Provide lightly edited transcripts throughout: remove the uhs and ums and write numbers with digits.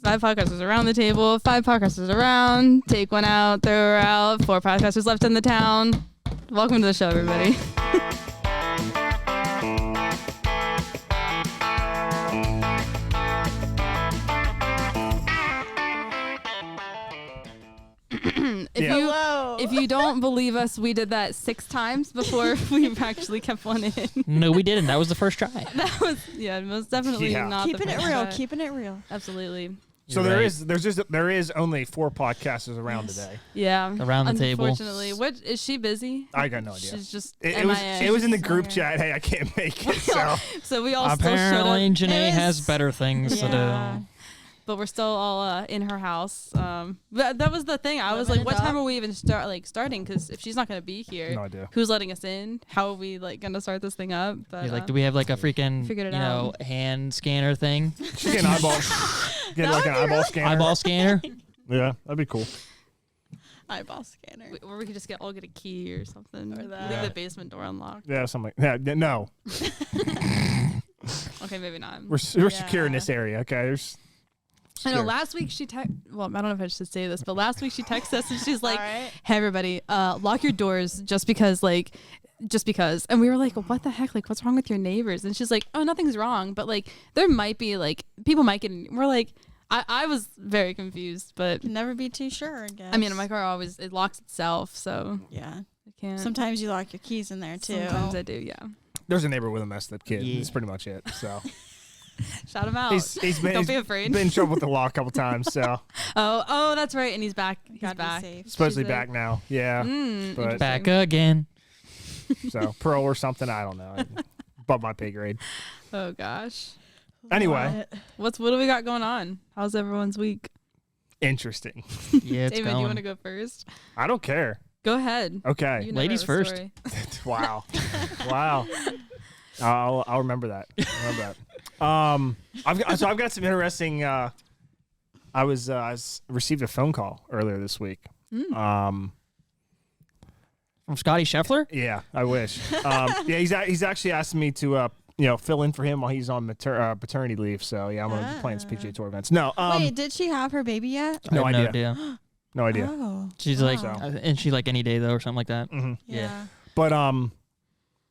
5 podcasters around the table, 5 podcasters around, take one out, throw her out, 4 podcasters left in the town. Welcome to the show, everybody. If you don't believe us, we did that 6 times before we actually kept one in. No, we didn't. That was the first try. That was, most definitely not keeping the it first real. try. Keeping it real. Absolutely. So there is only 4 podcasters around today. Yeah. Around the table. Unfortunately. What is she busy? I got no idea. She's just it was in the group chat. Hey, I can't make it. So we all apparently still Janae has better things to do. But we're still all in her house. But that was the thing. I was like, what time are we even starting? Because if she's not going to be here, no idea. Who's letting us in? How are we going to start this thing up? But, do we have like a freaking hand scanner thing? She's getting like an eyeball scanner. Eyeball scanner? Yeah, that'd be cool. Eyeball scanner. Or we could just get a key or something. Or that. Leave the basement door unlocked. Yeah, something like that. No. Okay, maybe not. We're secure in this area. Okay, I know last week I don't know if I should say this, but last week she texted us and she's like, right. "Hey everybody, lock your doors just because." And we were like, "What the heck? Like, what's wrong with your neighbors?" And she's like, "Oh, nothing's wrong, but like there might be people might get in." We're like, I was very confused, but never be too sure, I guess. I mean, my car it locks itself, so yeah, I can't. Sometimes you lock your keys in there too. Sometimes I do, yeah. There's a neighbor with a messed up kid. Yeah. That's pretty much it. So. Shout him out. Don't be afraid. He's been in trouble with the law a couple times, so. Oh, that's right, and he's back. He's back. Supposedly back now. Yeah. But back again. So parole or something, I don't know. Above my pay grade. Oh gosh. Anyway, what do we got going on? How's everyone's week? Interesting. Yeah, it's David, going. you want to go first? I don't care. Go ahead. Okay. Ladies first. Wow. Wow. I'll remember that. I've got some interesting. I received a phone call earlier this week. From Scotty Scheffler? Yeah, I wish. Yeah, he's actually asked me to fill in for him while he's on paternity leave. So yeah, I'm gonna be playing some PGA Tour events. No. Wait, did she have her baby yet? No idea. No idea. No idea. Oh, she's and she like any day though or something like that. Mm-hmm. Yeah. But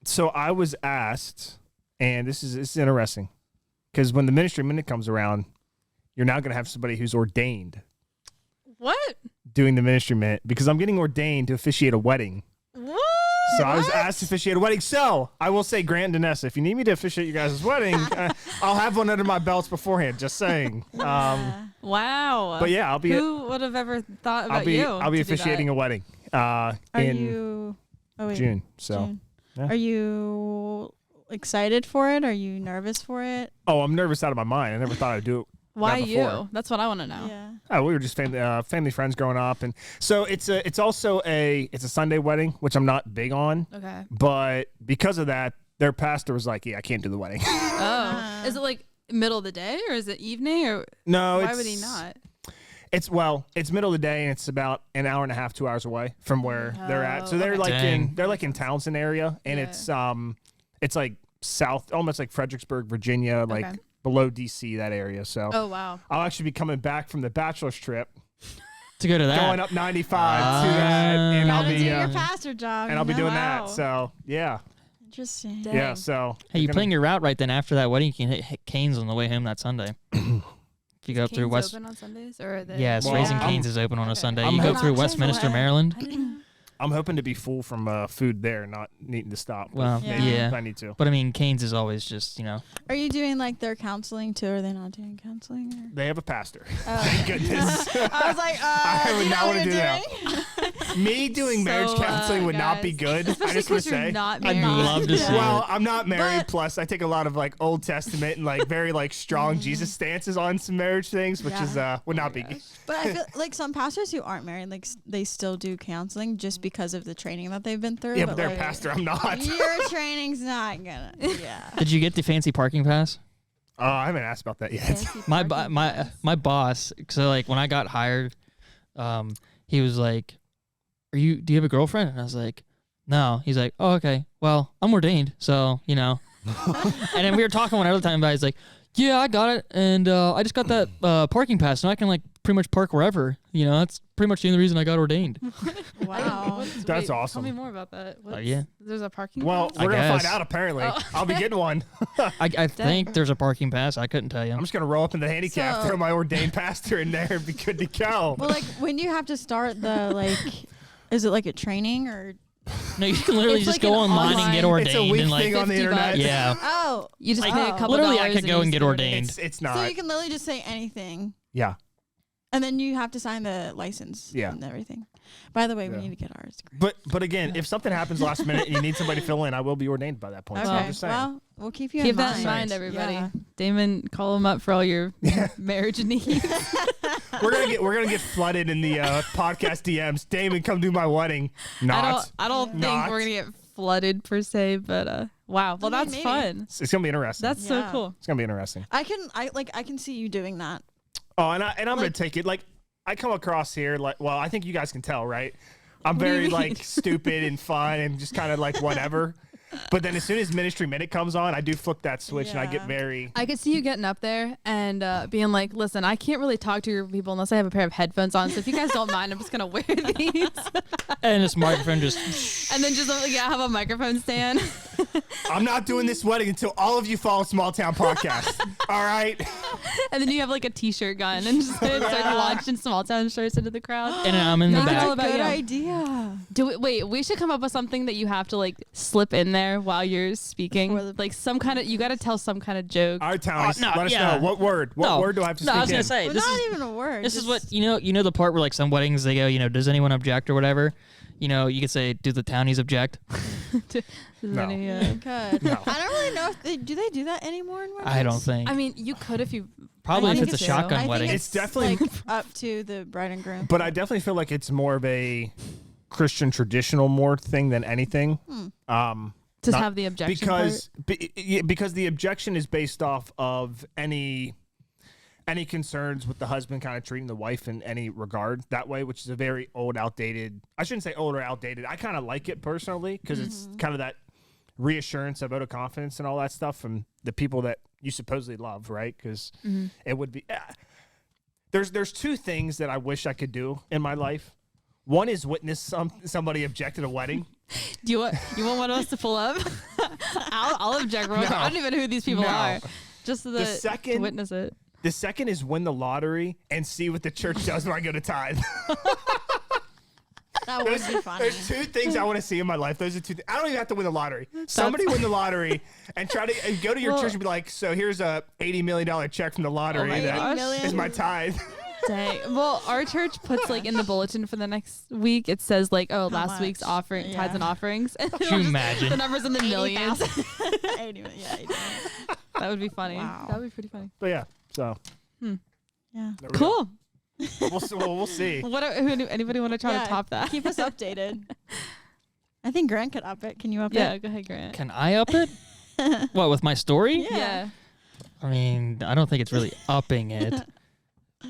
so I was asked, and this is interesting, because when the ministry minute comes around, you're now gonna have somebody who's ordained. What? Doing the ministry minute, because I'm getting ordained to officiate a wedding. What? So I was asked to officiate a wedding. So I will say, Grant and Danessa, if you need me to officiate you guys' wedding, I'll have one under my belts beforehand. Just saying. Wow. But yeah, I'll be. Who would have ever thought about you? I'll be officiating a wedding. In June. So. June. Yeah. Are you excited for it? Are you nervous for it? Oh, I'm nervous out of my mind. I never thought I'd do it. Why you? That's what I want to know. Yeah. Oh, we were just family friends growing up, and so it's also a Sunday wedding, which I'm not big on. Okay. But because of that, their pastor was like, "Yeah, I can't do the wedding." Oh, is it like middle of the day or is it evening or? No, why would he not? It's middle of the day, and it's about an hour and a half, 2 hours away from where they're at. So they're in Townsend area, and it's like south, almost like Fredericksburg, Virginia, like. Okay. Below DC, that area. So wow. I'll actually be coming back from the bachelor's trip to go to that, going up 95 to that, and I'll be do your pastor job, and I'll be doing that. So yeah, interesting. Dang. Yeah. So hey, you're playing your route right then. After that wedding, you can hit Canes on the way home that Sunday. If you go up through West, open on Sundays or are they? Yes, Raising Canes is open on a Sunday. You go through Westminster, Maryland. I'm hoping to be full from food there, not needing to stop. Well, yeah. I need to. But I mean, Canes is always just, Are you doing like their counseling too? Or are they not doing counseling? Or? They have a pastor. Thank goodness. I was like, I would not want to do that. Me doing marriage counseling would not be good. I just would say. Not I'd love to see. Well, I'm not married. Plus, I take a lot of like Old Testament and like very like strong Jesus stances on some marriage things, which is would not be. But I feel like some pastors who aren't married, like they still do counseling just because of the training that they've been through. Yeah, but they're a pastor. I'm not. Your training's not gonna. Yeah. Did you get the fancy parking pass? I haven't asked about that yet. My boss. So like when I got hired, he was like, do you have a girlfriend?" And I was like, "No." He's like, "Oh, okay. Well, I'm ordained, so." And then we were talking one other time about. He's like, yeah, I got it, and I just got that parking pass, and I can like pretty much park wherever. You know, that's pretty much the only reason I got ordained. Wow. That's Tell awesome. me more about that. Yeah. There's a parking. Well, pass? I we're gonna find guess. out. Apparently, Oh. I'll be getting one. I think there's a parking pass. I couldn't tell you. I'm just gonna roll up in the handicap, So- throw my ordained pastor in there, and be good to go. Well, like when do you have to start the like? Is it like a training or? No, you can literally It's just like go an online and get online- It's a ordained week and like thing on the 50 internet. bucks. yeah. Oh, You just Like, pay a couple literally, I dollars could and go you and just get ordained. It's so not. you can literally just say anything, Yeah. and then you have to sign the license. Yeah. And everything. By the way, Yeah. we need to get ours. But again, if something happens last minute and you need somebody to fill in, I will be ordained by that point. Okay. So I'm just saying. Well, we'll keep you Keep in that mind. in mind, Science. everybody. Yeah. Damon, call him up for all your marriage needs. we're gonna get flooded in the podcast DMs. Damon, come do my wedding. Not. I don't think Not. we're gonna get flooded per se, but wow. Well, I mean, that's maybe. fun. It's gonna be interesting. That's so Yeah. cool. It's gonna be interesting. I can see you doing that. Oh, and I'm gonna Like- take it. Like I come across here like, well, I think you guys can tell, right? I'm What do you very mean? like stupid and fun and just kind of like whatever. But then as soon as Ministry Minute comes on, I do flip that switch and I get Yeah. very. I could see you getting up there and being like, "Listen, I can't really talk to your people unless I have a pair of headphones on. So if you guys don't mind, I'm just gonna wear these." And this microphone just. And then just have a microphone stand. I'm not doing this wedding until all of you follow Small Town Podcast. All right. And then you have like a t-shirt gun and just start launching small town shirts into the crowd. And I'm in the Make it all back. about Good you. idea. Wait, we should come up with something that you have to like slip in there while you're speaking. For the- Like some kind of, you got to tell some kind of joke. All right, Townies, no, let us yeah. know what word. What No. word do I have to No, speak I was gonna in? say But this not is even a word. this is what just- you know the part where like some weddings they go, does anyone object or whatever. You could say, do the townies object? Is No. any, You could. No. I don't really know if they do that anymore in weddings. I don't think. I mean, you could if you. Probably I if think it's a so. shotgun I think wedding. It's definitely- like up to the bride and groom. But I definitely feel like it's more of a Christian traditional more thing than anything. Just Not- have the objection part. because the objection is based off of any concerns with the husband kind of treating the wife in any regard that way, which is a very old, outdated. I shouldn't say old or outdated. I kind of like it personally because it's kind of that reassurance, a vote of confidence, and all that stuff from the people that you supposedly love, right? Because it would be. There's two things that I wish I could do in my life. One is witness somebody object at a wedding. Do you want one of us to pull up? I'll object real quick. No. I don't even know who these people No. are. Just to second- witness it. The second is win the lottery and see what the church does when I go to tithe. That would be funny. There's two things I want to see in my life. Those are two. I don't even have to win the lottery. Somebody win the lottery and try to and go to your Well- church and be like, "So here's a $80 million check from the lottery my that gosh. million? is my tithe." Dang. Well, our church puts like in the bulletin for the next week. It says like, "Oh, last much? week's offering, tithes Yeah. and offerings." And Could you imagine? the numbers in the millions. 80 million. Yeah, 80 million. That would be funny. Wow. That would be pretty funny. But yeah, so Yeah. there we go. Cool. We'll see. Anybody want to try Yeah, to top that? Keep us updated. I think Grant could up it. Can you up Yeah, it? go ahead, Grant. Can I up it? What, with my story? Yeah. I mean, I don't think it's really upping it.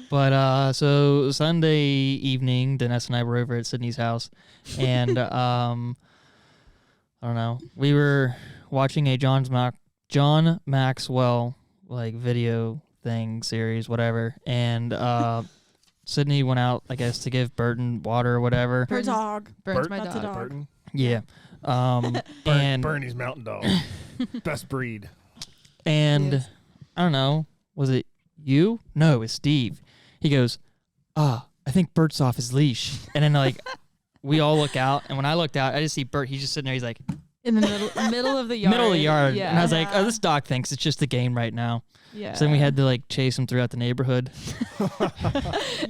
But so Sunday evening, Dennis and I were over at Sydney's house, and I don't know, we were watching a John Maxwell like video thing series, whatever, and Sydney went out, I guess, to give Burton water or whatever. Her dog. Burns my That's a dog. dog. Burton. Yeah. And Bernie's Mountain Dog, best breed. And Yes. I don't know, was it you? No, it was Steve. He goes, I think Bert's off his leash. And then like we all look out, and when I looked out, I just see Bert. He's just sitting there. He's like In the middle of the yard. middle of the yard, Yeah. and I was like, Yeah. this dog thinks it's just a game right now. yeah. So then we had to like chase him throughout the neighborhood.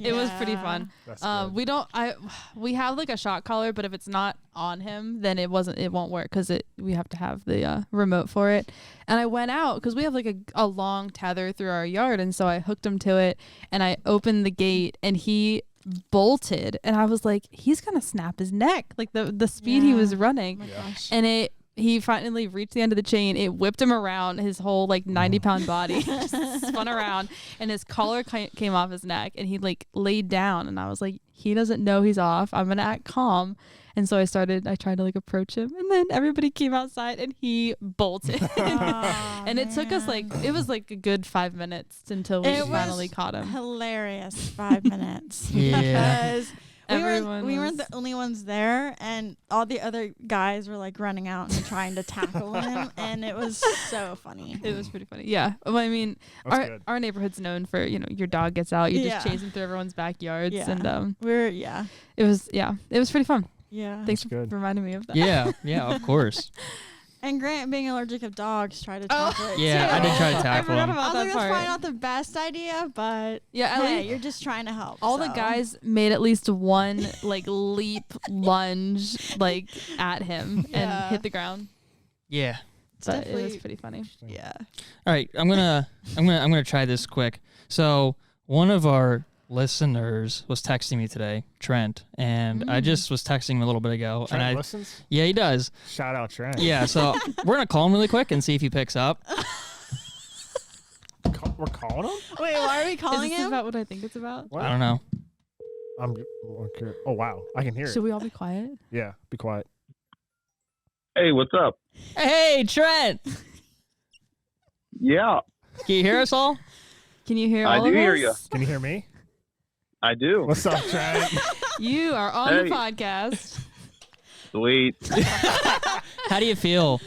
It was pretty Yeah. fun. That's good. We have like a shot collar, but if it's not on him, then it won't work because we have to have the remote for it. And I went out because we have like a long tether through our yard, and so I hooked him to it, and I opened the gate, and he bolted, and I was like, he's gonna snap his neck, like the speed he Yeah. was running, Oh my gosh. and he finally reached the end of the chain. It whipped him around, his whole like 90-pound body just spun around, and his collar came off his neck, and he like laid down, and I was like, he doesn't know he's off. I'm gonna act calm. And so I tried to like approach him, and then everybody came outside and he bolted. And it took us it was like a good 5 minutes until we finally caught him. Hilarious 5 minutes. Yeah. Because we weren't the only ones there, and all the other guys were like running out and trying to tackle him, and it was so funny. It was pretty funny. Yeah. Well, I mean, our neighborhood's known for, your dog gets out, you're just chasing through everyone's backyards. Yeah. And it was pretty fun. Yeah. Thanks for reminding me of that. Yeah, of course. And Grant, being allergic of dogs, tried to tackle it Yeah, too. I did try to tackle him. I was like, that's probably not the best idea, but you're just trying to help. All the guys made at least one like leap lunge like at him and hit the ground. Yeah. But it was pretty funny. Yeah. All right, I'm gonna try this quick. So one of our listeners was texting me today, Trent, and I just was texting him a little bit ago. Trent listens? Yeah, he does. Shout out Trent. Yeah, so we're gonna call him really quick and see if he picks up. We're calling him? Wait, why are we calling Is this him? about what I think it's about? What? I don't know. I'm okay. Oh wow, I can hear it. Should we all be quiet? Yeah, be quiet. Hey, what's up? Hey, Trent. Yeah, Can you hear us all? Can you hear I all do of hear us? ya. Can you hear me? I do. What's up, Trent? You are on Hey. the podcast. Sweet. How do you feel?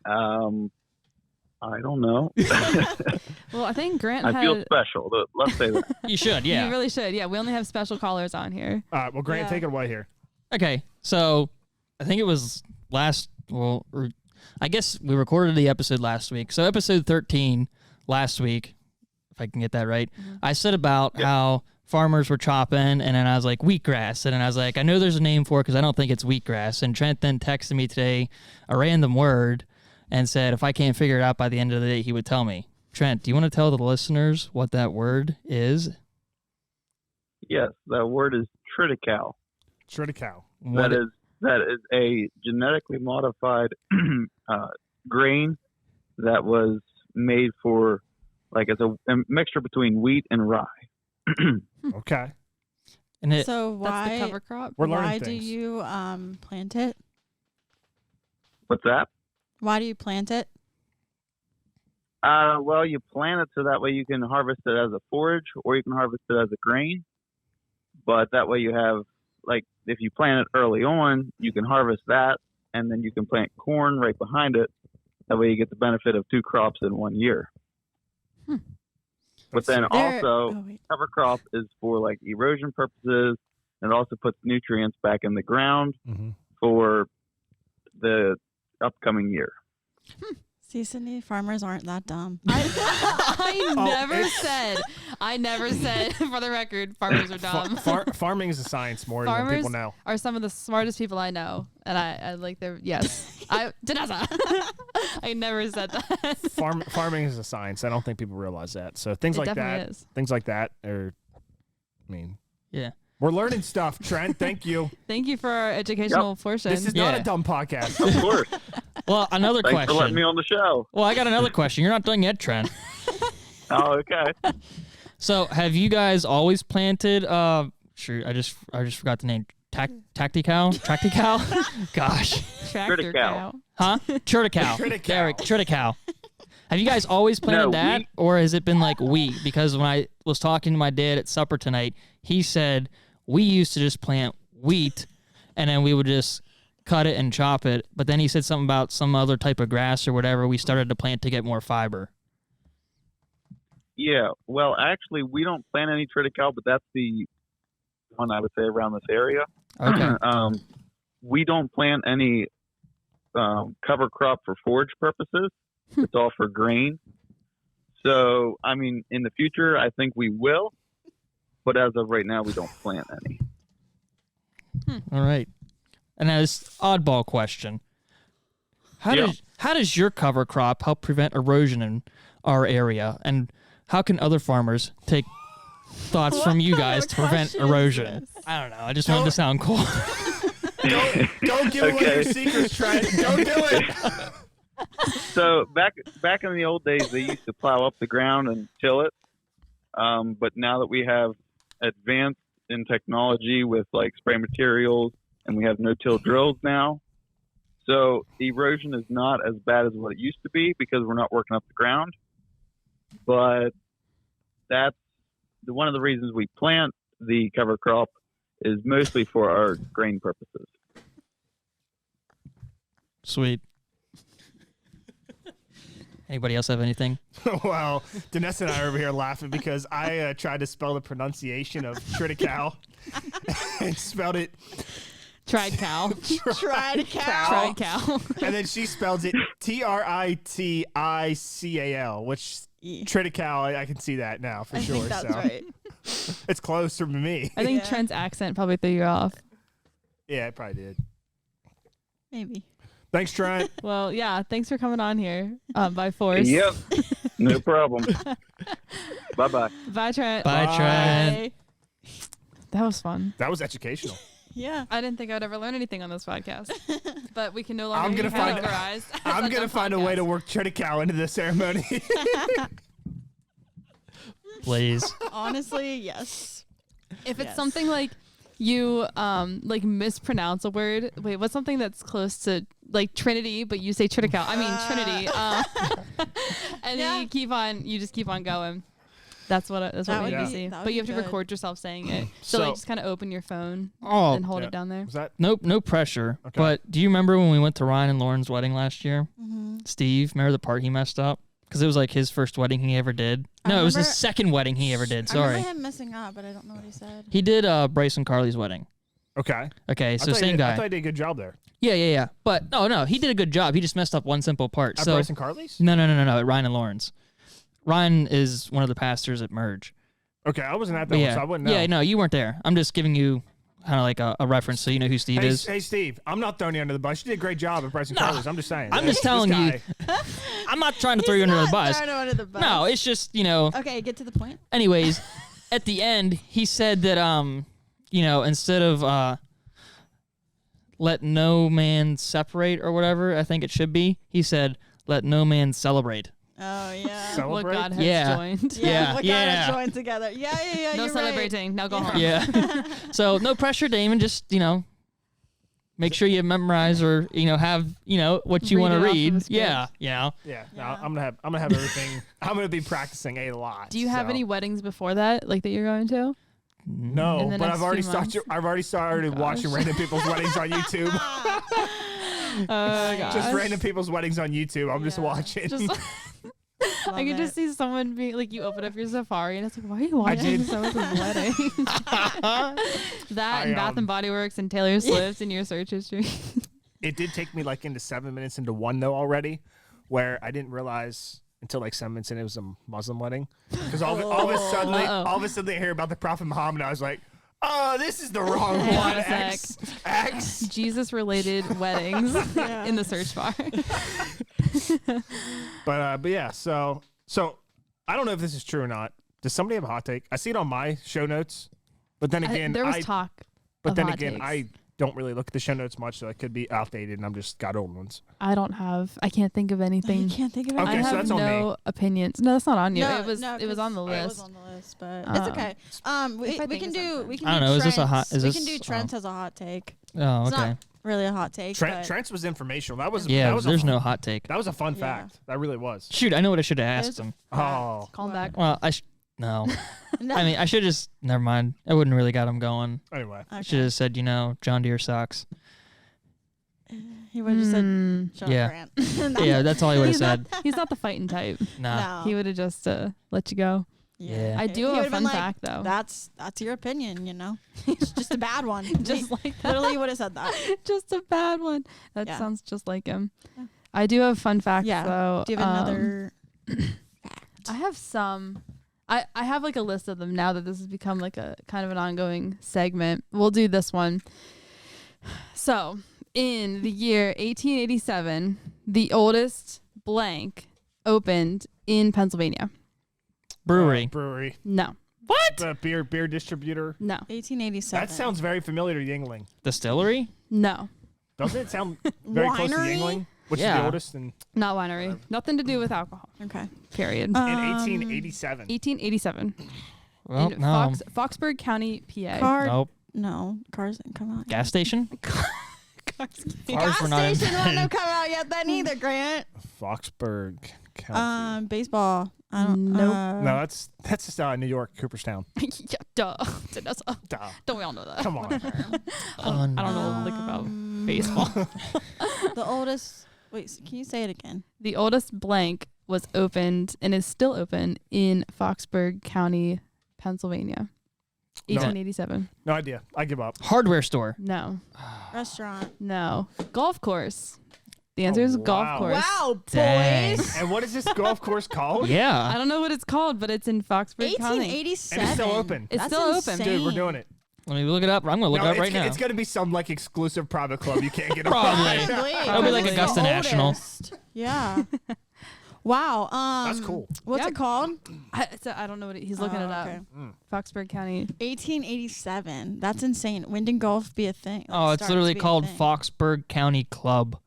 I don't know. Well, I think Grant I had. feel special. Let's say that. You should, yeah. You really should. Yeah, we only have special callers on here. All right, well, Grant, Yeah. take it away here. Okay, so I think it was I guess we recorded the episode last week. So episode 13 last week, if I can get that right, I said about how farmers were chopping, and then I was like, wheatgrass. And then I was like, I know there's a name for it because I don't think it's wheatgrass. And Trent then texted me today a random word and said if I can't figure it out by the end of the day, he would tell me. Trent, do you want to tell the listeners what that word is? Yes, that word is triticale. Triticale. What That is a genetically modified grain that was made for, like, as a mixture between wheat and rye. Okay. And it, So That's the why cover crop. We're learning why do things. you plant it? What's that? Why do you plant it? Well, you plant it so that way you can harvest it as a forage, or you can harvest it as a grain. But that way you have, like, if you plant it early on, you can harvest that, and then you can plant corn right behind it. That way you get the benefit of 2 crops in 1 year. But then also, cover crop is for, like, erosion purposes, and it also puts nutrients back in the ground for the upcoming year. See, Cindy, farmers aren't that dumb. I never said, for the record, farmers are dumb. Farming is a science more than Farmers people know. are some of the smartest people I know, and I like their Janessa. I never said that. Farming is a science. I don't think people realize that. So things It like definitely that, is. things like that are, I mean, yeah. we're learning stuff. Trent, thank you. Thank you for our educational portion. This is not a dumb podcast. Of course. Well, another Thanks question. for letting me on the show. Well, I got another question. You're not done yet, Trent. Oh, okay. So, have you guys always planted? Sure, I just forgot the name. Tactical? Gosh, Tractor Triticale. cow. huh? Triticale. Triticale. Triticale. Have you guys always planted No, that, wheat. or has it been like wheat? Because when I was talking to my dad at supper tonight, he said we used to just plant wheat, and then we would just cut it and chop it. But then he said something about some other type of grass or whatever we started to plant to get more fiber. Yeah, well, actually, we don't plant any triticale, but that's the one I would say around this area. Okay. We don't plant any cover crop for forage purposes. It's all for grain. So, I mean, in the future, I think we will, but as of right now, we don't plant any. All right. And now this oddball question. How does your cover crop help prevent erosion in our area? And how can other farmers take thoughts from you guys to prevent erosion? I don't know. I just wanted to sound cool. Don't give away your secrets, Trent. Don't do it. So back in the old days, they used to plow up the ground and till it. But now that we have advanced in technology with like spray materials, and we have no-till drills now. So erosion is not as bad as what it used to be because we're not working up the ground. But that's one of the reasons we plant the cover crop is mostly for our grain purposes. Sweet. Anybody else have anything? Well, Dinesh and I are over here laughing because I tried to spell the pronunciation of Triticale and spelled it Triticale. Triticale. Triticale. and then she spells it Triticale, which Triticale, I can see that now for I sure. think that's so right. it's closer to me. I think Yeah. Trent's accent probably threw you off. Yeah, it probably did. Maybe. Thanks, Trent. Well, yeah, thanks for coming on here by force. Yep, no problem. Bye-bye. Bye, Trent. Bye, Trent. Bye. That was fun. That was educational. Yeah. I didn't think I'd ever learn anything on this podcast, but we can no longer I'm gonna find- categorize. I'm going to find a way to work Triticale into the ceremony. Please. Honestly, yes. If it's Yes. something like you like mispronounce a word. Wait, what's something that's close to like Trinity, but you say Triticale? I mean Trinity. And Yeah. then you just keep on going. That's what we would need to be- see. that would But you be have to good. record yourself saying it. So, So- like just kind of open your phone Oh, and hold yeah. it down there. Was that? no pressure. Okay. But do you remember when we went to Ryan and Lauren's wedding last year? Mm-hmm. Steve, remember the part he messed up? Because it was like his first wedding he ever did. I No, it was his remember- second wedding he ever did. I Sorry. remember him messing up, but I don't know what he said. He did Bryce and Carly's wedding. Okay. Okay, so I thought same I guy. thought he did a good job there. Yeah. But no, he did a good job. He just messed up one simple part. At So Bryce and Carly's? no, at Ryan and Lauren's. Ryan is one of the pastors at Merge. Okay, I wasn't at that But one, so I wouldn't know. Yeah, no, you weren't there. I'm just giving you kind of like a reference so you know who Steve is. Hey, Steve, I'm not throwing you under the bus. You did a great job at Bryce and Carly's. I'm just saying. I'm just This telling you. guy- I'm not trying to throw you under the bus. Under the bus. No, it's just, you know, Okay, get to the point. anyways, at the end, he said that, instead of let no man separate or whatever, I think it should be, he said, let no man celebrate. Oh yeah. So- What Celebrate? God has Yeah. joined. Yeah, what yeah. kind of joined together? Yeah. No you're celebrating. Now go home. Yeah. So no pressure, Damon. Just, make sure you memorize or, have, what you Read want to it off of read. the script. Yeah. Yeah, Yeah. no, I'm gonna have everything. I'm gonna be practicing a lot. Do you have so. any weddings before that, like that you're going to? No, in the but next I've already few months? started. I've already started gosh. watching random people's weddings on YouTube. Oh gosh. Just random people's weddings on YouTube. I'm just Yeah. watching. Just I can just see someone being like, you open up your Safari and it's like, why are you watching someone's wedding? That and Bath and Body Works and Taylor Swift in your search history. It did take me like into 7 minutes into one though already, where I didn't realize until like 7 minutes in it was a Muslim wedding. Because all of a sudden, I hear about the Prophet Muhammad. I was like, oh, this is the wrong Hang on one. a sec. X. Jesus related weddings Yeah. in the search bar. But yeah, so I don't know if this is true or not. Does somebody have a hot take? I see it on my show notes, but then again, There was talk. But of then hot again, takes. I don't really look at the show notes much, so it could be outdated, and I'm just got old ones. I can't think of I anything. can't think of it. Okay, I so have that's on no opinions. No, that's not on you. No, it was no, it was on the 'cause It list. was on the list, but it's Um, okay. if I We think can of do something. we can I don't do know, is this a hot- Trent's- is we this- can do Trent as a hot take. Oh, It's okay. not really a hot take. but Trent's was informational. That was Yeah, that was there's a, no hot take. That was a fun Yeah. fact. That really was. Shoot, I know what I should have There's asked him. Oh, Call him back. Well, no. No. I mean, I should just, never mind. I wouldn't really got him going. anyway. I Okay. should have said, John Deere sucks. He would have just said Mm, John Yeah. Grant. Yeah, that's all he would have he's not said. he's not the fighting type. Nah. No. He would have just let you go. Yeah. I do He have a would've fun been like, fact though. That's your opinion, It's just a bad one. Just like that. Literally would have said that. Just a bad one. That Yeah. sounds just like him. Yeah. I do have fun facts Yeah. though. Do you have another I have some. I have like a list of them now that this has become like a kind of an ongoing segment. We'll do this one. So, in the year 1887, the oldest blank opened in Pennsylvania. Brewery. Brewery. No. What? The beer distributor. No. 1887? That sounds very familiar to Yingling. Distillery? No. Doesn't it sound very close to Winery? Yingling? Which is Yeah. the oldest in Not winery. Nothing to do with alcohol. Okay. Period. in 1887. 1887. Well, in no. Foxburg County, PA. Nope. No, cars didn't come out yet. Gas station? Cars. Cars were not Gas station wouldn't have invented. come out yet then either, Grant. Foxburg County. Baseball. I don't Nope. No, that's just New York, Cooperstown. Yeah, duh. Duh. Don't we all know that? Come on. I don't know like about baseball. The oldest. Wait, can you say it again? The oldest blank was opened and is still open in Foxburg County, Pennsylvania. 1887. No idea. I give up. Hardware store. No. Restaurant. No. Golf course. The answer is golf wow. course. Wow, Dang. boys. And what is this golf course called? I Yeah. don't know what it's called, but it's in Foxburg County. 1887. And it's still open. It's That's still open. insane. Dude, we're doing it. Let me look it up. I'm going to look it up right now. It's going to be some like exclusive private club you can't get a Probably. Probably. That'll be like It's Augusta the National. oldest. Yeah. Wow. That's cool. What's Yeah. it called? I don't know what he's looking it up. Okay. Foxburg County. 1887. That's insane. When did golf be a thing? Like, Oh, it's start to literally be a called thing? Foxburg County Club.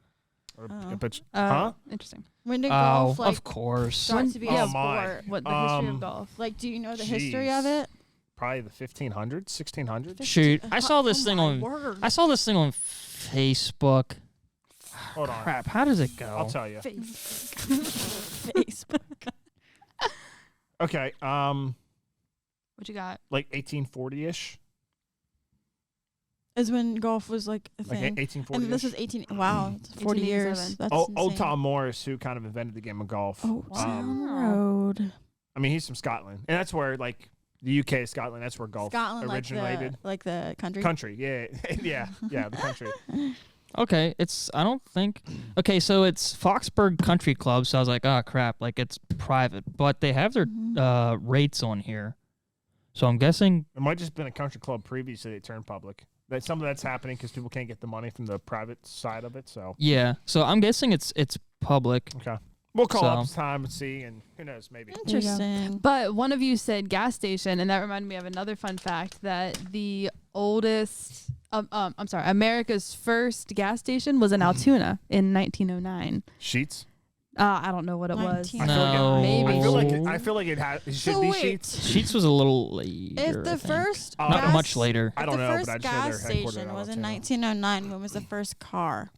Huh? Interesting. When did Oh, golf like of course. start to be Oh a my. sport? What the history of golf? Like, do you know the history Jeez. of it? Probably the 1500s, 1600s. Shoot, I saw this thing my on. word. I saw this thing on Facebook. Hold on. Crap, how does it go? I'll tell you. Facebook. Okay. What you got? Like 1840-ish. Is when golf was like a Like thing. 1840-ish. And this was 18. Wow, it's 40 years. 1887. That's Old insane. Tom Morris, who kind of invented the game of golf. Oh, Wow. Tom Road. I mean, he's from Scotland, and that's where like the UK, Scotland. That's where golf Scotland, originated. like the country. Country, yeah, yeah, the country. Okay, I don't think. Okay, so it's Foxburg Country Club. So I was like, oh crap, like it's private, but they have their rates on here. So I'm guessing. It might just been a country club previously that turned public. That some of that's happening because people can't get the money from the private side of it. So Yeah, so I'm guessing it's public. okay, we'll call So- up time and see, and who knows, maybe. Interesting. But one of you said gas station, and that reminded me of another fun fact that the oldest, America's first gas station was in Altoona in 1909. Sheets. I don't know what it was. 19. No, Maybe. I feel like it should So be wait. Sheets. Sheets was a little later. If I the think. first Oh, not gas, much later. I don't the know, first but I just know gas they're headquartered station out was of in Altoona. 1909. When was the first car